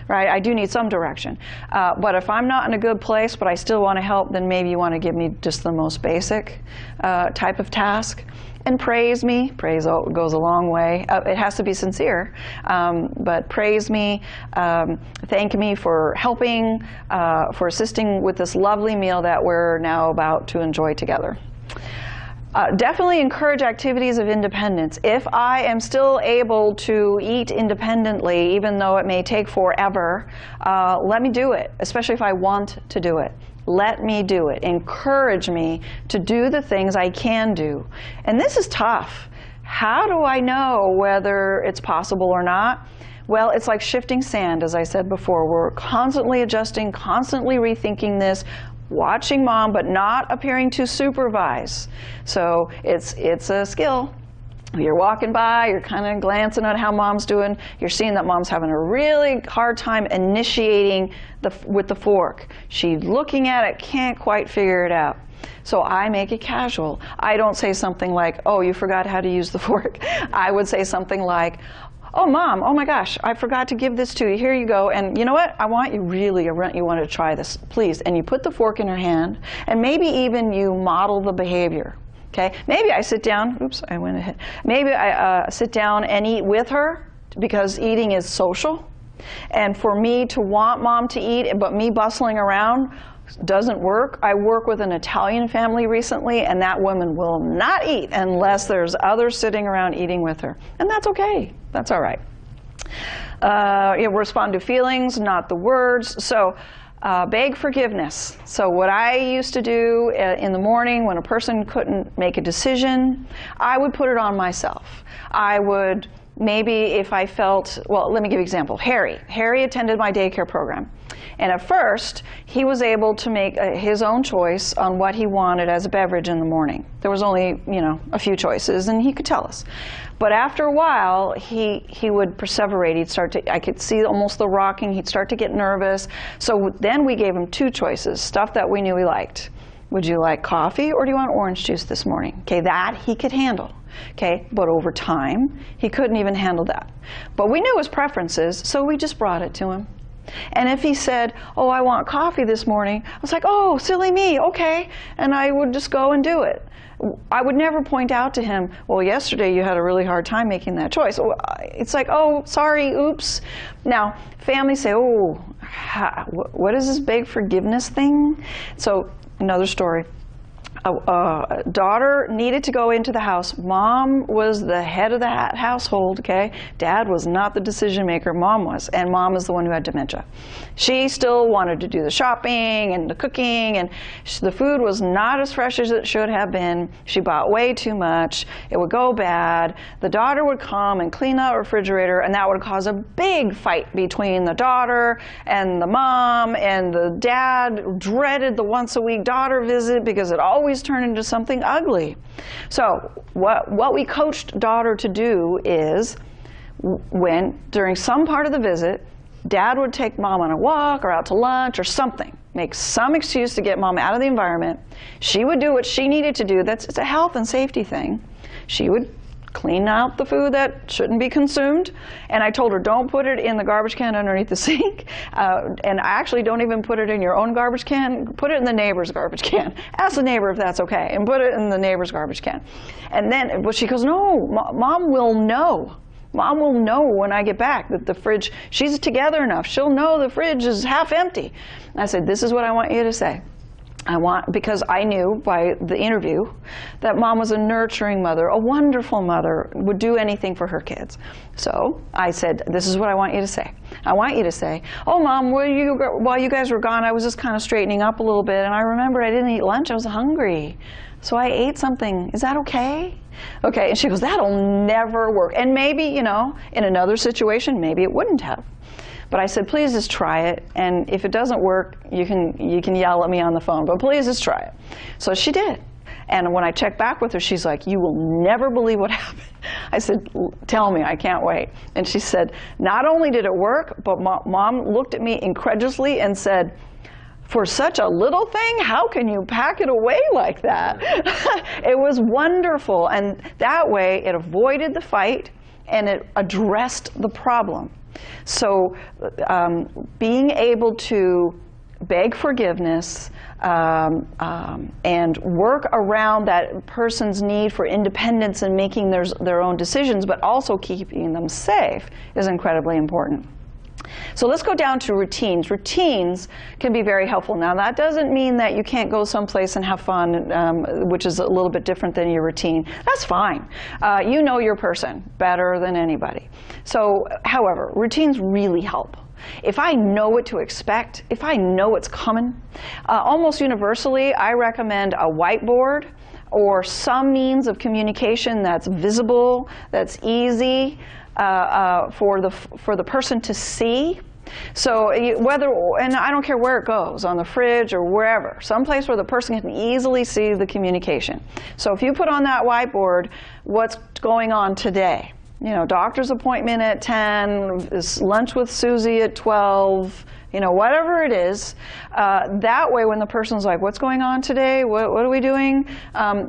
right? I do need some direction. But if I'm not in a good place, but I still want to help, then maybe you want to give me just the most basic type of task. And praise me. Praise goes a long way. It has to be sincere, but praise me, thank me for helping, for assisting with this lovely meal that we're now about to enjoy together. Definitely encourage activities of independence. If I am still able to eat independently, even though it may take forever, let me do it, especially if I want to do it. Let me do it. Encourage me to do the things I can do. And this is tough. How do I know whether it's possible or not? Well, it's like shifting sand, as I said before. We're constantly adjusting, constantly rethinking this, watching Mom, but not appearing to supervise. So it's a skill. You're walking by, you're kind of glancing at how Mom's doing. You're seeing that Mom's having a really hard time initiating with the fork. She's looking at it, can't quite figure it out. So I make it casual. I don't say something like, oh, you forgot how to use the fork. I would say something like, oh, Mom, oh my gosh, I forgot to give this to you. Here you go. And you know what? I want you to try this, please. And you put the fork in her hand, and maybe even you model the behavior. Okay? Maybe I sit down. Oops, I went ahead. Maybe I sit down and eat with her, because eating is social. And for me to want Mom to eat, but me bustling around doesn't work. I work with an Italian family recently, and that woman will not eat unless there's others sitting around eating with her. And that's okay. That's all right. Respond to feelings, not the words. So beg forgiveness. So what I used to do in the morning when a person couldn't make a decision, I would put it on myself. I would maybe, if I felt, well, let me give you an example. Harry attended my daycare program. And at first, he was able to make his own choice on what he wanted as a beverage in the morning. There was only, a few choices, and he could tell us. But after a while, he would perseverate. I could see almost the rocking. He'd start to get nervous. So then we gave him two choices, stuff that we knew he liked. Would you like coffee, or do you want orange juice this morning? Okay, that he could handle. Okay, but over time, he couldn't even handle that. But we knew his preferences, so we just brought it to him. And if he said, oh, I want coffee this morning, I was like, oh, silly me, okay. And I would just go and do it. I would never point out to him, well, yesterday you had a really hard time making that choice. It's like, oh, sorry, oops. Now, families say, oh, what is this big forgiveness thing? So, another story. A daughter needed to go into the house. Mom was the head of the household, okay? Dad was not the decision maker, Mom was, and Mom is the one who had dementia. She still wanted to do the shopping and the cooking, and the food was not as fresh as it should have been. She bought way too much. It would go bad. The daughter would come and clean the refrigerator, and that would cause a big fight between the daughter and the mom, and the dad dreaded the once-a-week daughter visit because it always turned into something ugly. So what we coached daughter to do is, when during some part of the visit, Dad would take Mom on a walk or out to lunch or something, make some excuse to get Mom out of the environment. She would do what she needed to do. It's a health and safety thing. She would clean out the food that shouldn't be consumed. And I told her, don't put it in the garbage can underneath the sink. And actually, don't even put it in your own garbage can. Put it in the neighbor's garbage can. Ask the neighbor if that's okay, and put it in the neighbor's garbage can. And then, well, she goes, no, Mom will know. Mom will know when I get back that the fridge, she's together enough. She'll know the fridge is half empty. And I said, this is what I want you to say. Because I knew by the interview that Mom was a nurturing mother, a wonderful mother, would do anything for her kids. So I said, this is what I want you to say. I want you to say, oh, Mom, while you guys were gone, I was just kind of straightening up a little bit, and I remembered I didn't eat lunch. I was hungry. So I ate something. Is that okay? Okay, and she goes, that'll never work. And maybe, in another situation, maybe it wouldn't have. But I said, please just try it, and if it doesn't work, you can yell at me on the phone, but please just try it. So she did. And when I checked back with her, she's like, you will never believe what happened. I said, tell me, I can't wait. And she said, not only did it work, but Mom looked at me incredulously and said, for such a little thing, how can you pack it away like that? It was wonderful, and that way it avoided the fight and it addressed the problem. So being able to beg forgiveness and work around that person's need for independence and making their own decisions, but also keeping them safe, is incredibly important. So let's go down to routines. Routines can be very helpful. Now, that doesn't mean that you can't go someplace and have fun, which is a little bit different than your routine. That's fine. You know your person better than anybody. So, however, routines really help. If I know what to expect, if I know what's coming, almost universally, I recommend a whiteboard or some means of communication that's visible, that's easy, for the person to see. So and I don't care where it goes, on the fridge or wherever, someplace where the person can easily see the communication. So if you put on that whiteboard what's going on today, doctor's appointment at 10, lunch with Susie at 12, whatever it is, that way when the person's like, what's going on today? What are we doing?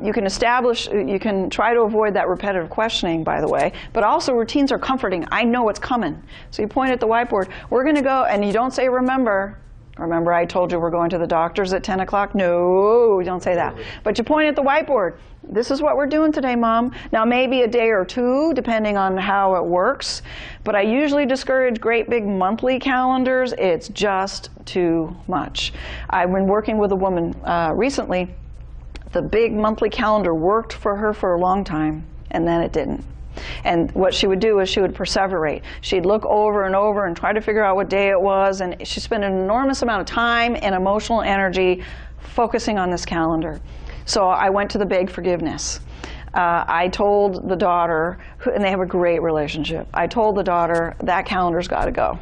You can try to avoid that repetitive questioning, by the way, but also routines are comforting. I know what's coming. So you point at the whiteboard, we're going to go, and you don't say, remember I told you we're going to the doctor's at 10 o'clock? No, don't say that. But you point at the whiteboard. This is what we're doing today, Mom. Now, maybe a day or two, depending on how it works. But I usually discourage great big monthly calendars. It's just too much. I've been working with a woman recently. The big monthly calendar worked for her for a long time, and then it didn't. And what she would do is she would perseverate. She'd look over and over and try to figure out what day it was, and she spent an enormous amount of time and emotional energy focusing on this calendar. So I went to the beg forgiveness. I told the daughter, and they have a great relationship, I told the daughter, that calendar's got to go.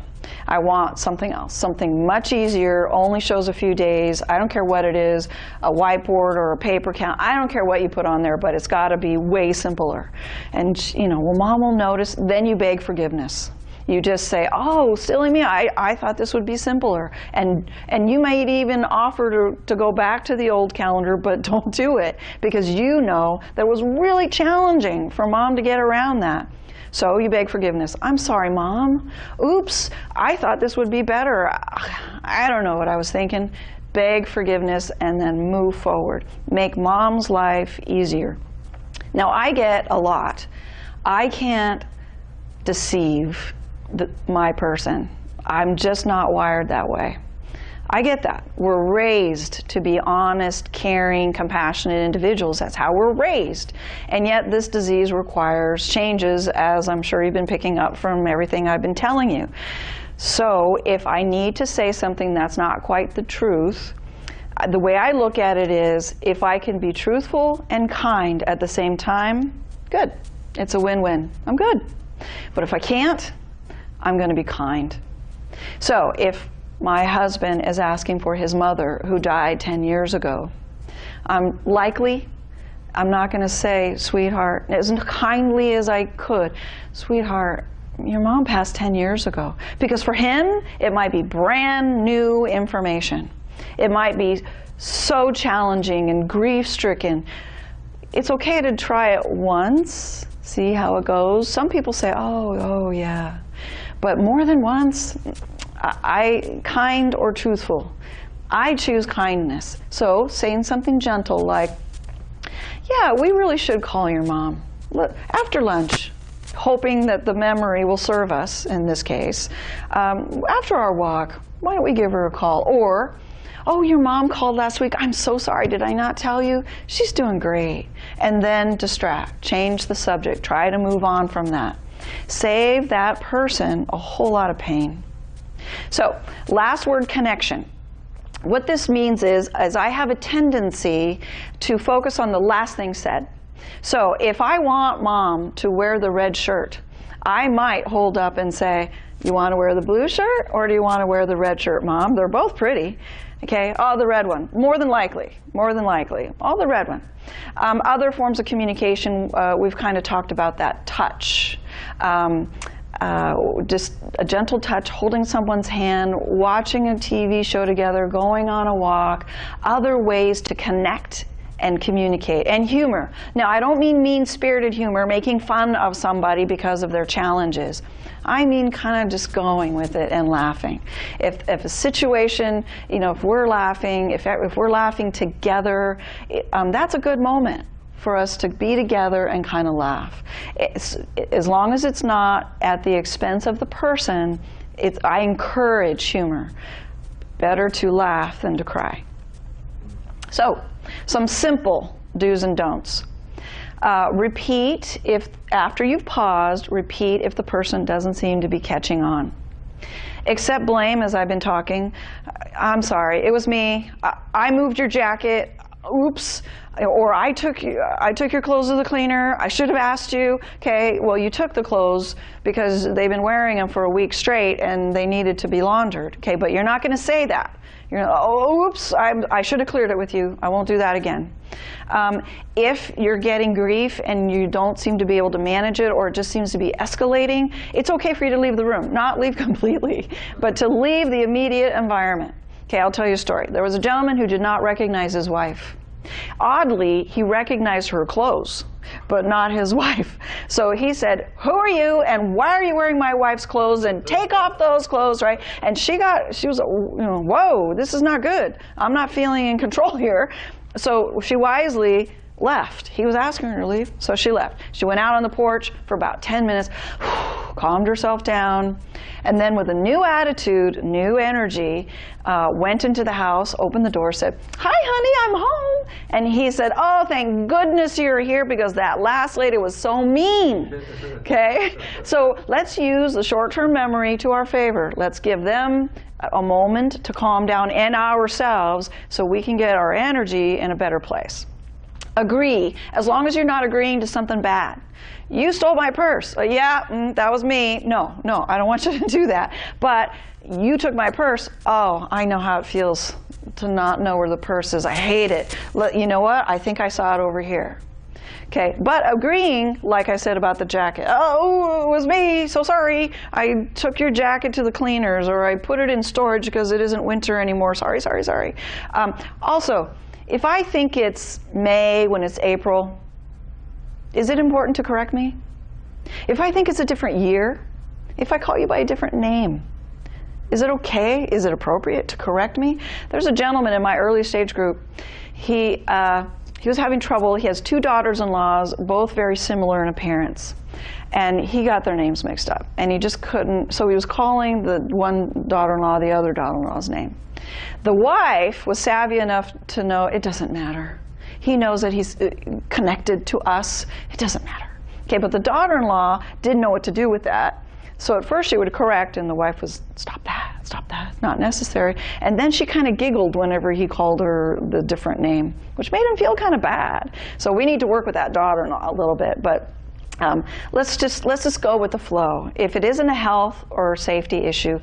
I want something else, something much easier, only shows a few days. I don't care what it is, a whiteboard or a paper count. I don't care what you put on there, but it's got to be way simpler. And, well, Mom will notice. Then you beg forgiveness. You just say, oh, silly me, I thought this would be simpler. And you might even offer to go back to the old calendar, but don't do it, because you know that it was really challenging for Mom to get around that. So you beg forgiveness. I'm sorry, Mom. Oops, I thought this would be better. I don't know what I was thinking. Beg forgiveness and then move forward. Make Mom's life easier. Now, I get a lot. I can't deceive my person. I'm just not wired that way. I get that. We're raised to be honest, caring, compassionate individuals. That's how we're raised. And yet this disease requires changes, as I'm sure you've been picking up from everything I've been telling you. So if I need to say something that's not quite the truth, the way I look at it is, if I can be truthful and kind at the same time, good. It's a win-win. I'm good. But if I can't, I'm going to be kind. So if my husband is asking for his mother, who died 10 years ago, I'm not going to say, sweetheart, as kindly as I could, sweetheart, your mom passed 10 years ago. Because for him, it might be brand new information. It might be so challenging and grief-stricken. It's okay to try it once, see how it goes. Some people say, oh yeah. But more than once, kind or truthful. I choose kindness. So saying something gentle like, yeah, we really should call your mom after lunch, hoping that the memory will serve us in this case. After our walk, why don't we give her a call? Or, oh, your mom called last week. I'm so sorry. Did I not tell you? She's doing great. And then distract, change the subject, try to move on from that. Save that person a whole lot of pain. So, last word, connection. What this means is I have a tendency to focus on the last thing said. So, if I want Mom to wear the red shirt, I might hold up and say, you want to wear the blue shirt or do you want to wear the red shirt, Mom? They're both pretty. Okay, oh, the red one, more than likely, oh, the red one. Other forms of communication, we've kind of talked about that, touch. Just a gentle touch, holding someone's hand, watching a TV show together, going on a walk, other ways to connect and communicate, and humor. Now, I don't mean mean-spirited humor, making fun of somebody because of their challenges. I mean kind of just going with it and laughing. If a situation, if we're laughing, if we're laughing together, that's a good moment for us to be together and kind of laugh. As long as it's not at the expense of the person, I encourage humor. Better to laugh than to cry. So, some simple do's and don'ts. Repeat after you've paused, repeat if the person doesn't seem to be catching on. Accept blame, as I've been talking. I'm sorry, it was me. I moved your jacket. Oops. Or I took your clothes to the cleaner. I should have asked you. Okay, well, you took the clothes because they've been wearing them for a week straight and they needed to be laundered. Okay, but you're not going to say that. You're gonna, oh, oops, I should have cleared it with you. I won't do that again. If you're getting grief and you don't seem to be able to manage it, or it just seems to be escalating, it's okay for you to leave the room. Not leave completely, but to leave the immediate environment. Okay, I'll tell you a story. There was a gentleman who did not recognize his wife. Oddly, he recognized her clothes, but not his wife. So he said, who are you and why are you wearing my wife's clothes, and take off those clothes, right? And she was, whoa, this is not good. I'm not feeling in control here. So she wisely left. He was asking her to leave, so she left. She went out on the porch for about 10 minutes, calmed herself down, and then with a new attitude, new energy, went into the house, opened the door, said, hi, honey, I'm home. And he said, oh, thank goodness you're here because that last lady was so mean. Okay? So let's use the short-term memory to our favor. Let's give them a moment to calm down and ourselves so we can get our energy in a better place. Agree, as long as you're not agreeing to something bad. You stole my purse. Yeah, that was me. No, I don't want you to do that. But you took my purse. Oh, I know how it feels to not know where the purse is. I hate it. You know what? I think I saw it over here. Okay, but agreeing, like I said about the jacket, oh, it was me, so sorry. I took your jacket to the cleaners, or I put it in storage because it isn't winter anymore. Sorry. Also, if I think it's May when it's April, is it important to correct me? If I think it's a different year, if I call you by a different name, is it okay? Is it appropriate to correct me? There's a gentleman in my early stage group. He was having trouble. He has 2 daughters-in-laws, both very similar in appearance. And he got their names mixed up. And he just couldn't, so he was calling the one daughter-in-law the other daughter-in-law's name. The wife was savvy enough to know it doesn't matter. He knows that he's connected to us. It doesn't matter. Okay, but the daughter-in-law didn't know what to do with that. So at first she would correct, and the wife was, stop that, not necessary. And then she kind of giggled whenever he called her the different name, which made him feel kind of bad. So we need to work with that daughter-in-law a little bit, but let's just go with the flow. If it isn't a health or safety issue,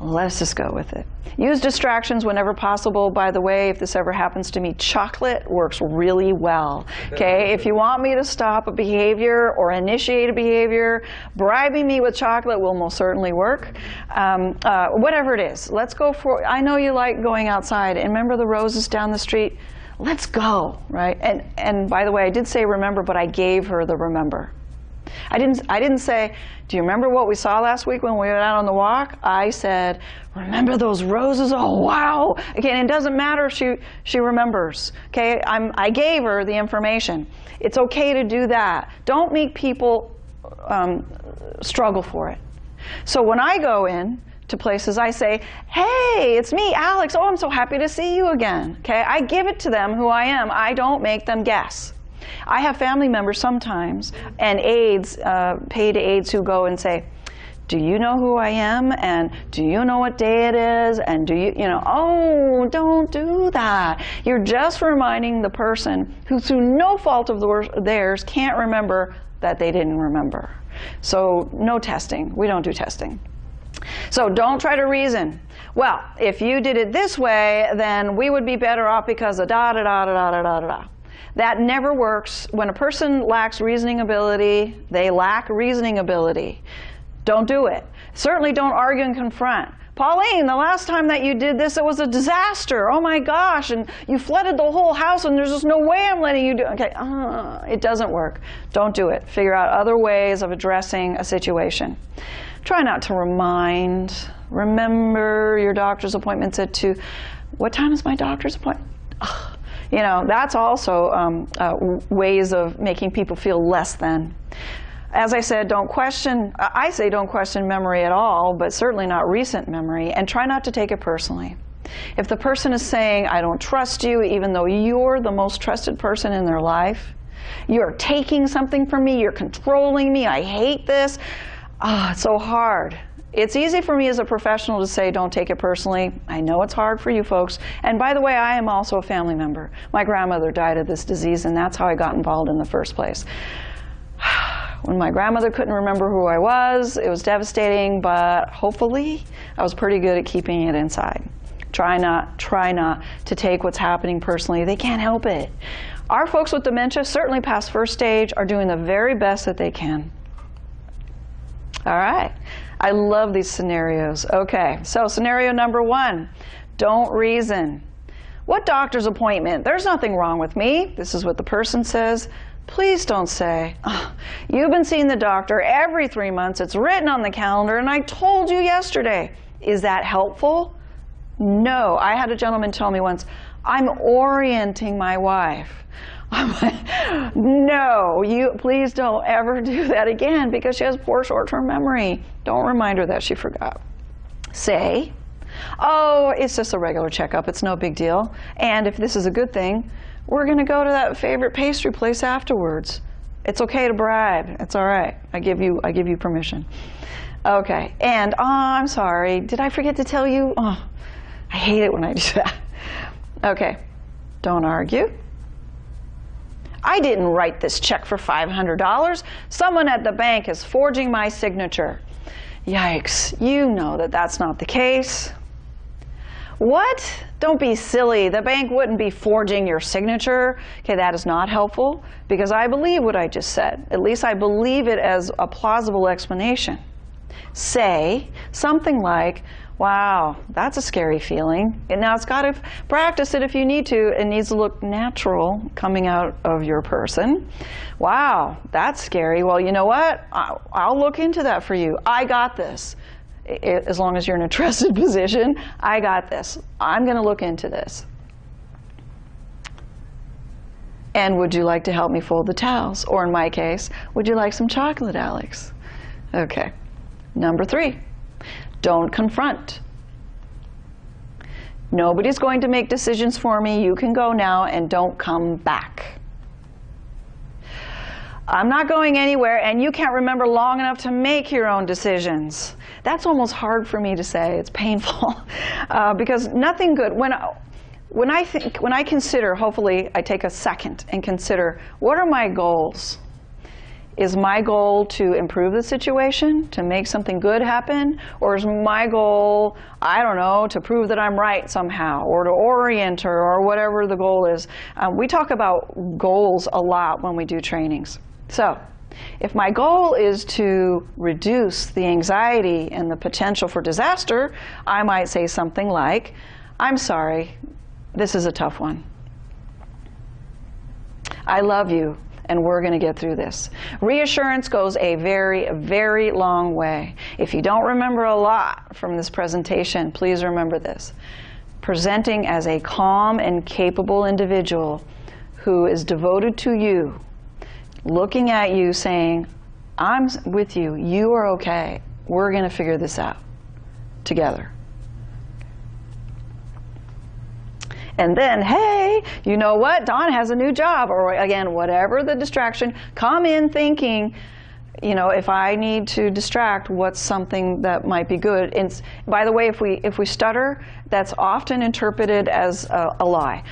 let's just go with it. Use distractions whenever possible. By the way, if this ever happens to me, chocolate works really well. Okay, if you want me to stop a behavior or initiate a behavior, bribing me with chocolate will most certainly work. Whatever it is, let's go for, I know you like going outside, and remember the roses down the street? Let's go, right? And by the way, I did say remember, but I gave her the remember. I didn't say, do you remember what we saw last week when we went out on the walk? I said, remember those roses? Oh, wow. Again, it doesn't matter if she remembers. Okay, I gave her the information. It's okay to do that. Don't make people struggle for it. So when I go in to places, I say, hey, it's me, Alex. Oh, I'm so happy to see you again. Okay, I give it to them who I am. I don't make them guess. I have family members sometimes, and aides, paid aides, who go and say, do you know who I am? And do you know what day it is? And do you know, oh, don't do that. You're just reminding the person who, through no fault of theirs, can't remember that they didn't remember. So no testing. We don't do testing. So don't try to reason. Well, if you did it this way, then we would be better off because of da-da-da-da-da-da-da-da. That never works. When a person lacks reasoning ability, they lack reasoning ability. Don't do it. Certainly don't argue and confront. Pauline, the last time that you did this, it was a disaster. Oh my gosh, and you flooded the whole house, and there's just no way I'm letting you do it. Okay, it doesn't work. Don't do it. Figure out other ways of addressing a situation. Try not to remind. Remember your doctor's appointment's at 2. What time is my doctor's appointment? Ugh. You know, that's also ways of making people feel less than. As I said, don't question memory at all, but certainly not recent memory, and try not to take it personally. If the person is saying, I don't trust you, even though you're the most trusted person in their life, you're taking something from me, you're controlling me, I hate this, it's so hard. It's easy for me as a professional to say, don't take it personally. I know it's hard for you folks. And by the way, I am also a family member. My grandmother died of this disease, and that's how I got involved in the first place. When my grandmother couldn't remember who I was, it was devastating, but hopefully I was pretty good at keeping it inside. Try not to take what's happening personally. They can't help it. Our folks with dementia, certainly past first stage, are doing the very best that they can. All right. I love these scenarios. Okay, so scenario number 1, don't reason. What doctor's appointment? There's nothing wrong with me. This is what the person says. Please don't say, oh, you've been seeing the doctor every 3 months. It's written on the calendar, and I told you yesterday. Is that helpful? No. I had a gentleman tell me once, I'm orienting my wife. I'm like, no, please don't ever do that again, because she has poor short-term memory. Don't remind her that she forgot. Say, oh, it's just a regular checkup. It's no big deal. And if this is a good thing, we're going to go to that favorite pastry place afterwards. It's okay to bribe. It's all right. I give you permission. Okay. And, oh, I'm sorry. Did I forget to tell you? Oh, I hate it when I do that. Okay. Don't argue. I didn't write this check for $500. Someone at the bank is forging my signature. Yikes, you know that that's not the case. What? Don't be silly. The bank wouldn't be forging your signature. Okay, that is not helpful because I believe what I just said. At least I believe it as a plausible explanation. Say something like, wow, that's a scary feeling. And now it's got to practice it if you need to. It needs to look natural coming out of your person. Wow, that's scary. Well, you know what? I'll look into that for you. I got this. As long as you're in a trusted position, I got this. I'm going to look into this. And would you like to help me fold the towels? Or in my case, would you like some chocolate, Alex? Okay. Number 3, don't confront. Nobody's going to make decisions for me. You can go now and don't come back. I'm not going anywhere, and you can't remember long enough to make your own decisions. That's almost hard for me to say. It's painful because nothing good. When I consider, hopefully I take a second and consider, what are my goals? Is my goal to improve the situation, to make something good happen? Or is my goal, I don't know, to prove that I'm right somehow, or to orient her, or whatever the goal is? We talk about goals a lot when we do trainings. So, if my goal is to reduce the anxiety and the potential for disaster, I might say something like, I'm sorry, this is a tough one. I love you, and we're going to get through this. Reassurance goes a very, very long way. If you don't remember a lot from this presentation, please remember this. Presenting as a calm and capable individual who is devoted to you, looking at you saying, I'm with you, you are okay, we're going to figure this out together. And then, hey, you know what? Dawn has a new job. Or again, whatever the distraction, come in thinking, you know, if I need to distract, what's something that might be good? And by the way, if we stutter, that's often interpreted as a lie.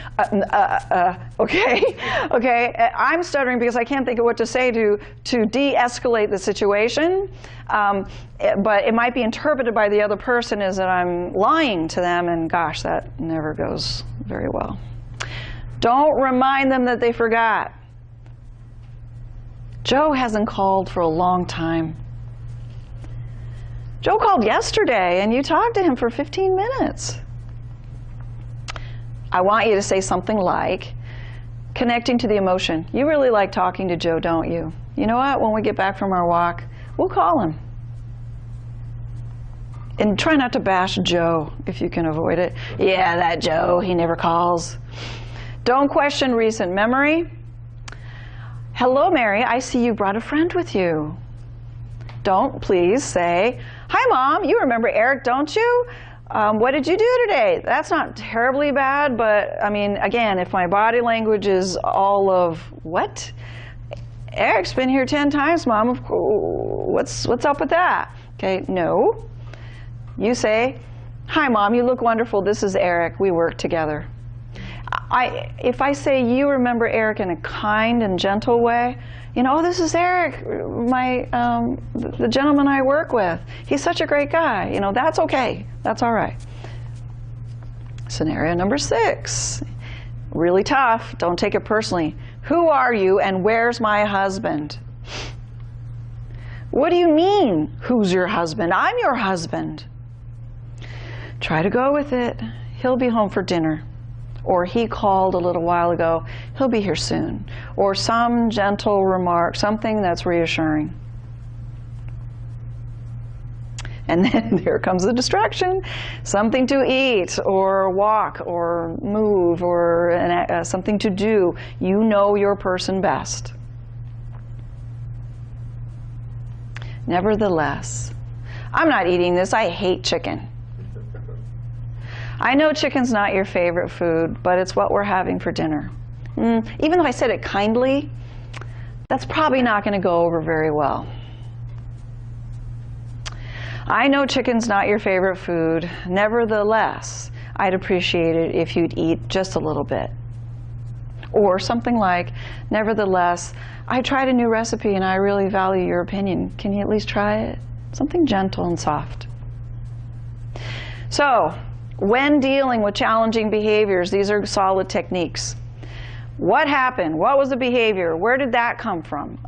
Okay, I'm stuttering because I can't think of what to say to de-escalate the situation. But it might be interpreted by the other person as that I'm lying to them, and gosh, that never goes very well. Don't remind them that they forgot. Joe hasn't called for a long time. Joe called yesterday, and you talked to him for 15 minutes. I want you to say something like, connecting to the emotion. You really like talking to Joe, don't you? You know what? When we get back from our walk, we'll call him. And try not to bash Joe if you can avoid it. Yeah, that Joe, he never calls. Don't question recent memory. Hello, Mary, I see you brought a friend with you. Don't please say, hi, Mom, you remember Eric, don't you? What did you do today? That's not terribly bad, but I mean, again, if my body language is all of, what? Eric's been here 10 times, Mom. What's up with that? Okay, no. You say, hi, Mom, you look wonderful. This is Eric. We work together. If I say you remember Eric in a kind and gentle way, you know, oh, this is Eric, the gentleman I work with. He's such a great guy. You know, that's okay. That's all right. Scenario number 6. Really tough. Don't take it personally. Who are you and where's my husband? What do you mean, who's your husband? I'm your husband. Try to go with it. He'll be home for dinner. Or he called a little while ago, he'll be here soon. Or some gentle remark, something that's reassuring. And then there comes the distraction. Something to eat, or walk, or move, or something to do. You know your person best. Nevertheless, I'm not eating this. I hate chicken. I know chicken's not your favorite food, but it's what we're having for dinner. Even though I said it kindly, that's probably not going to go over very well. I know chicken's not your favorite food. Nevertheless, I'd appreciate it if you'd eat just a little bit. Or something like, nevertheless, I tried a new recipe and I really value your opinion. Can you at least try it? Something gentle and soft. So, when dealing with challenging behaviors, these are solid techniques. What happened? What was the behavior? Where did that come from?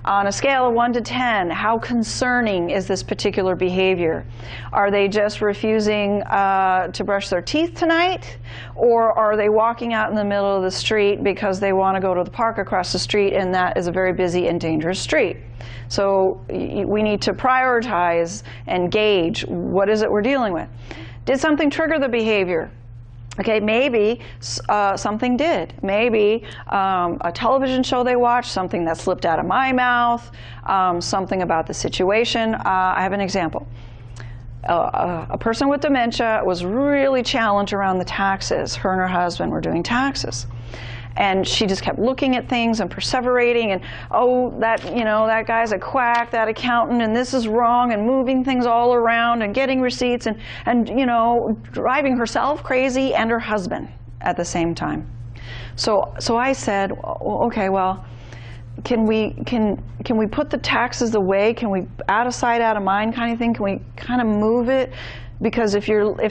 On a scale of 1 to 10, how concerning is this particular behavior? Are they just refusing to brush their teeth tonight? Or are they walking out in the middle of the street because they want to go to the park across the street, and that is a very busy and dangerous street? So we need to prioritize and gauge what is it we're dealing with. Did something trigger the behavior? Okay, maybe something did. Maybe a television show they watched, something that slipped out of my mouth, something about the situation. I have an example. A person with dementia was really challenged around the taxes. Her and her husband were doing taxes. And she just kept looking at things and perseverating, and oh, that guy's a quack, that accountant, and this is wrong, and moving things all around and getting receipts, and driving herself crazy and her husband at the same time. So I said, okay, well, can we put the taxes away? Can we out of sight, out of mind kind of thing? Can we kind of move it? Because if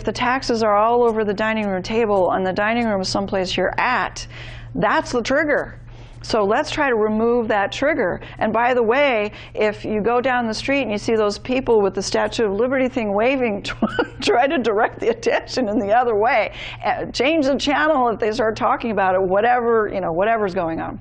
the taxes are all over the dining room table and the dining room is someplace you're at, that's the trigger. So let's try to remove that trigger. And by the way, if you go down the street and you see those people with the Statue of Liberty thing waving, try to direct the attention in the other way. Change the channel if they start talking about it, whatever's going on.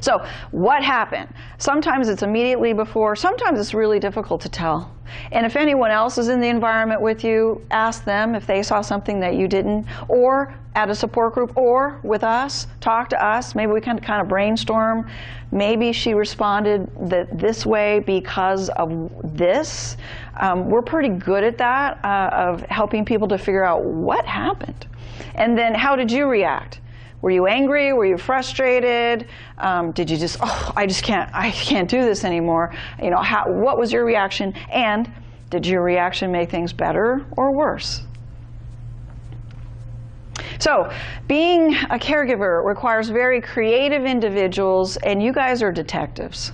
So what happened? Sometimes it's immediately before, sometimes it's really difficult to tell. And if anyone else is in the environment with you, ask them if they saw something that you didn't, or at a support group, or with us, talk to us. Maybe we can kind of brainstorm. Maybe she responded this way because of this. We're pretty good at that, of helping people to figure out what happened. And then how did you react? Were you angry? Were you frustrated? Did you just, I can't do this anymore? What was your reaction? And did your reaction make things better or worse? So, being a caregiver requires very creative individuals, and you guys are detectives.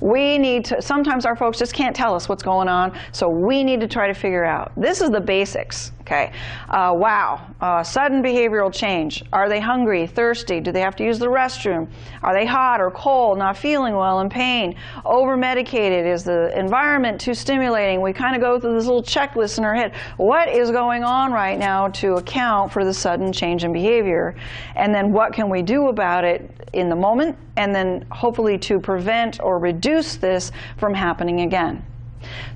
We need to, sometimes our folks just can't tell us what's going on, so we need to try to figure out. This is the basics, okay? Sudden behavioral change. Are they hungry, thirsty? Do they have to use the restroom? Are they hot or cold, not feeling well, in pain? Over-medicated? Is the environment too stimulating? We kind of go through this little checklist in our head. What is going on right now to account for the sudden change in behavior? And then what can we do about it in the moment? And then hopefully to prevent or reduce this from happening again.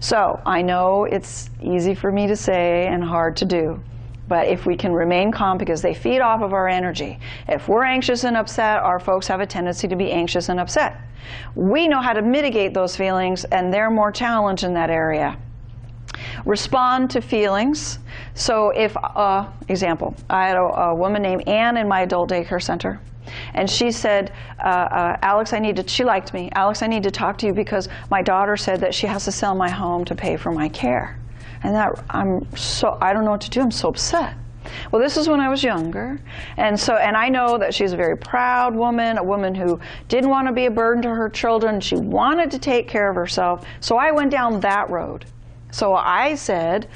So I know it's easy for me to say and hard to do, but if we can remain calm, because they feed off of our energy. If we're anxious and upset, our folks have a tendency to be anxious and upset. We know how to mitigate those feelings, and they're more challenged in that area. Respond to feelings. So if, example, I had a woman named Ann in my adult daycare center. And she said, Alex, she liked me. Alex, I need to talk to you because my daughter said that she has to sell my home to pay for my care. And I don't know what to do. I'm so upset. Well, this is when I was younger. And I know that she's a very proud woman, a woman who didn't want to be a burden to her children. She wanted to take care of herself. So I went down that road. So I said,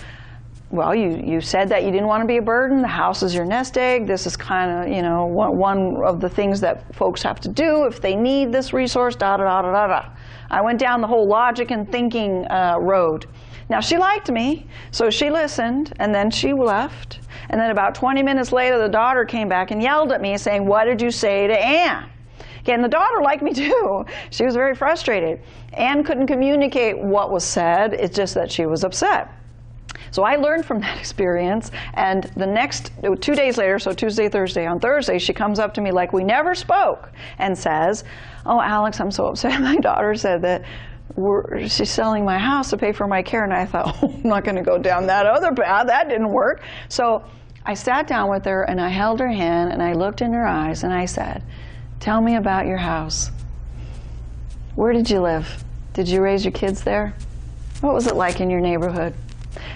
well, you said that you didn't want to be a burden. The house is your nest egg. This is kind of, one of the things that folks have to do if they need this resource, da-da-da-da-da-da. I went down the whole logic and thinking road. Now, she liked me, so she listened, and then she left. And then about 20 minutes later, the daughter came back and yelled at me, saying, what did you say to Ann? Okay, and the daughter liked me too. She was very frustrated. Ann couldn't communicate what was said. It's just that she was upset. So I learned from that experience, and the next 2 days later, so Tuesday, Thursday, on Thursday, she comes up to me like we never spoke and says, oh, Alex, I'm so upset. My daughter said that she's selling my house to pay for my care, and I thought, oh, I'm not going to go down that other path. That didn't work. So I sat down with her, and I held her hand, and I looked in her eyes, and I said, tell me about your house. Where did you live? Did you raise your kids there? What was it like in your neighborhood?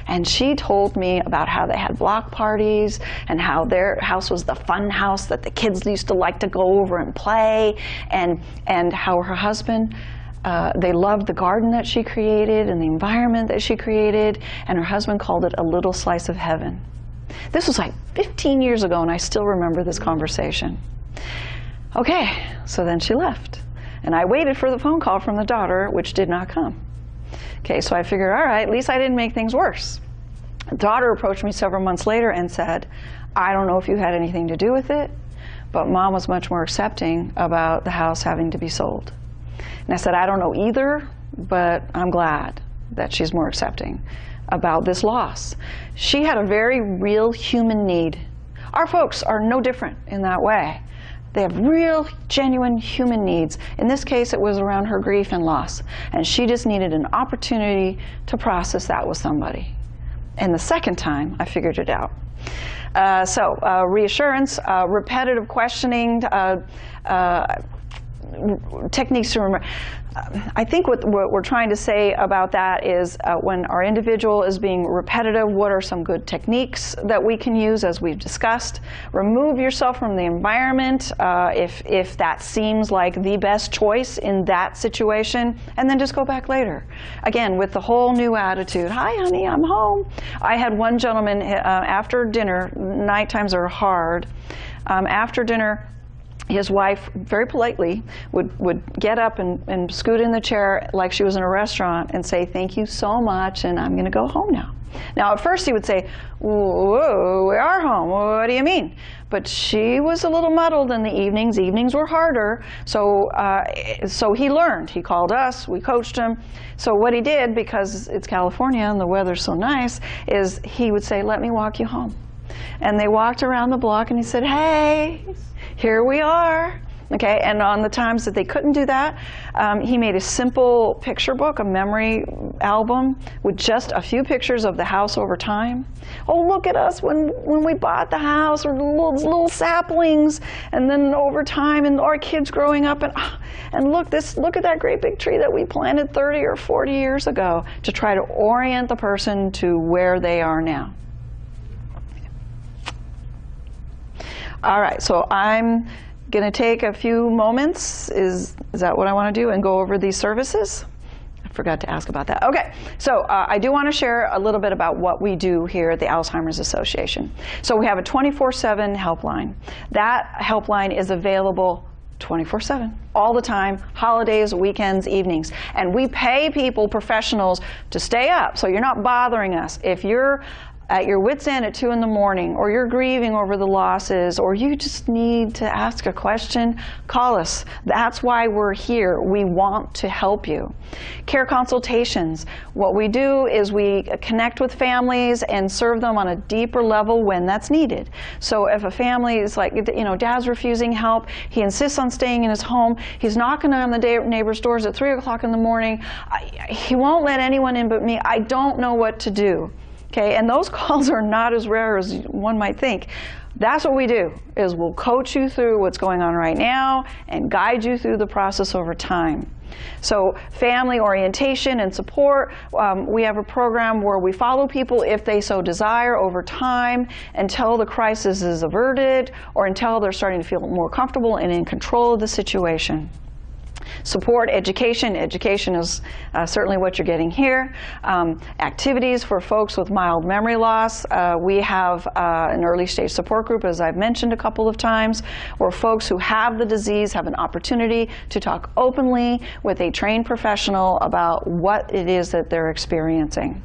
And she told me about how they had block parties and how their house was the fun house that the kids used to like to go over and play, and how her husband, they loved the garden that she created and the environment that she created, and her husband called it a little slice of heaven. This was like 15 years ago, and I still remember this conversation. Okay, so then she left. And I waited for the phone call from the daughter, which did not come. Okay, so I figured, all right, at least I didn't make things worse. The daughter approached me several months later and said, I don't know if you had anything to do with it, but Mom was much more accepting about the house having to be sold. And I said, I don't know either, but I'm glad that she's more accepting about this loss. She had a very real human need. Our folks are no different in that way. They have real, genuine human needs. In this case, it was around her grief and loss. And she just needed an opportunity to process that with somebody. And the second time, I figured it out. Reassurance, repetitive questioning, techniques to remember. I think what we're trying to say about that is when our individual is being repetitive, what are some good techniques that we can use, as we've discussed? Remove yourself from the environment if that seems like the best choice in that situation, and then just go back later. Again, with the whole new attitude. Hi, honey, I'm home. I had one gentleman after dinner, night times are hard, after dinner, his wife, very politely, would get up and scoot in the chair like she was in a restaurant and say, thank you so much, and I'm going to go home now. Now, at first he would say, whoa, we are home. What do you mean? But she was a little muddled in the evenings. Evenings were harder. So he learned. He called us. We coached him. So what he did, because it's California and the weather's so nice, is he would say, let me walk you home. And they walked around the block, and he said, hey, here we are. Okay, and on the times that they couldn't do that, he made a simple picture book, a memory album, with just a few pictures of the house over time. Oh, look at us when we bought the house, or the little saplings, and then over time, and our kids growing up, and look at that great big tree that we planted 30 or 40 years ago, to try to orient the person to where they are now. All right, so I'm going to take a few moments. Is that what I want to do? And go over these services? I forgot to ask about that. Okay, so I do want to share a little bit about what we do here at the Alzheimer's Association. So we have a 24/7 helpline. That helpline is available 24/7, all the time, holidays, weekends, evenings. And we pay people, professionals, to stay up, so you're not bothering us. If you're at your wit's end at 2 in the morning, or you're grieving over the losses, or you just need to ask a question, call us. That's why we're here. We want to help you. Care consultations. What we do is we connect with families and serve them on a deeper level when that's needed. So if a family is like, dad's refusing help, he insists on staying in his home, he's knocking on the neighbor's doors at 3 o'clock in the morning, he won't let anyone in but me, I don't know what to do. Okay, and those calls are not as rare as one might think. That's what we do, is we'll coach you through what's going on right now and guide you through the process over time. So family orientation and support, we have a program where we follow people if they so desire over time until the crisis is averted or until they're starting to feel more comfortable and in control of the situation. Support, education. Education is certainly what you're getting here. Activities for folks with mild memory loss. We have an early stage support group, as I've mentioned a couple of times, where folks who have the disease have an opportunity to talk openly with a trained professional about what it is that they're experiencing.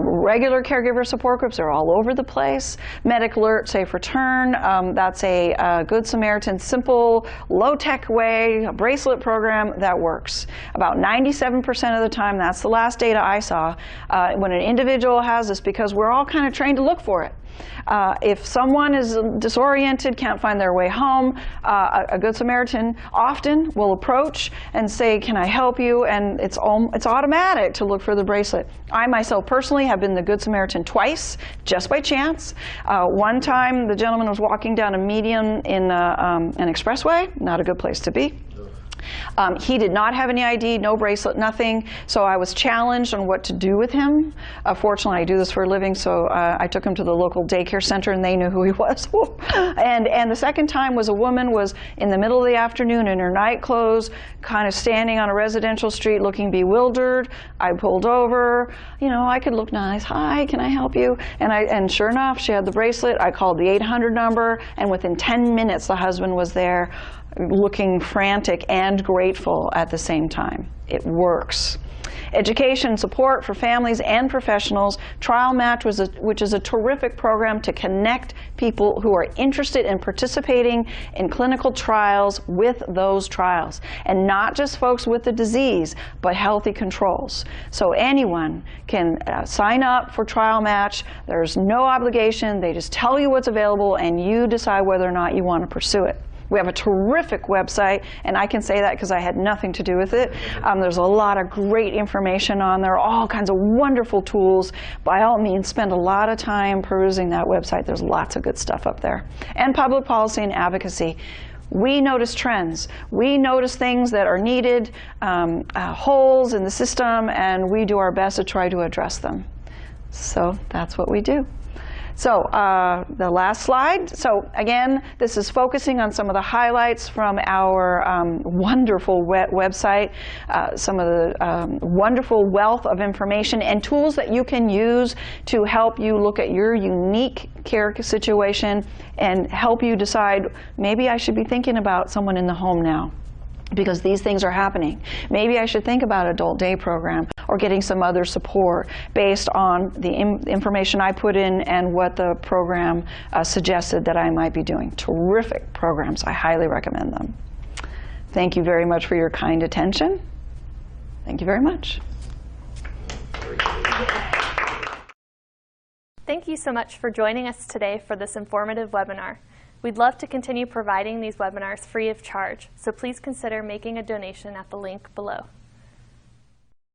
Regular caregiver support groups are all over the place. Medic Alert, Safe Return, that's a Good Samaritan, simple, low-tech way, a bracelet program that works. About 97% of the time, that's the last data I saw, when an individual has this, because we're all kind of trained to look for it. If someone is disoriented, can't find their way home, a Good Samaritan often will approach and say, can I help you? And it's automatic to look for the bracelet. I myself personally have been the Good Samaritan twice, just by chance. One time the gentleman was walking down a median in an expressway, not a good place to be. He did not have any ID, no bracelet, nothing, so I was challenged on what to do with him. Fortunately, I do this for a living, so I took him to the local daycare center, and they knew who he was. And the second time was a woman was in the middle of the afternoon in her night clothes, kind of standing on a residential street looking bewildered. I pulled over. You know, I could look nice. Hi, can I help you? And sure enough, she had the bracelet. I called the 800 number, and within 10 minutes, the husband was there, looking frantic and grateful at the same time. It works. Education support for families and professionals. Trial Match, which is a terrific program to connect people who are interested in participating in clinical trials with those trials. And not just folks with the disease, but healthy controls. So anyone can sign up for Trial Match. There's no obligation. They just tell you what's available, and you decide whether or not you want to pursue it. We have a terrific website, and I can say that because I had nothing to do with it. There's a lot of great information on there, all kinds of wonderful tools. By all means, spend a lot of time perusing that website. There's lots of good stuff up there. And public policy and advocacy. We notice trends. We notice things that are needed, holes in the system, and we do our best to try to address them. So that's what we do. So the last slide. So again, this is focusing on some of the highlights from our wonderful website, some of the wonderful wealth of information and tools that you can use to help you look at your unique care situation and help you decide, maybe I should be thinking about someone in the home now, because these things are happening. Maybe I should think about adult day program or getting some other support based on the information I put in and what the program suggested that I might be doing. Terrific programs. I highly recommend them. Thank you very much for your kind attention. Thank you very much. Thank you so much for joining us today for this informative webinar. We'd love to continue providing these webinars free of charge, so please consider making a donation at the link below.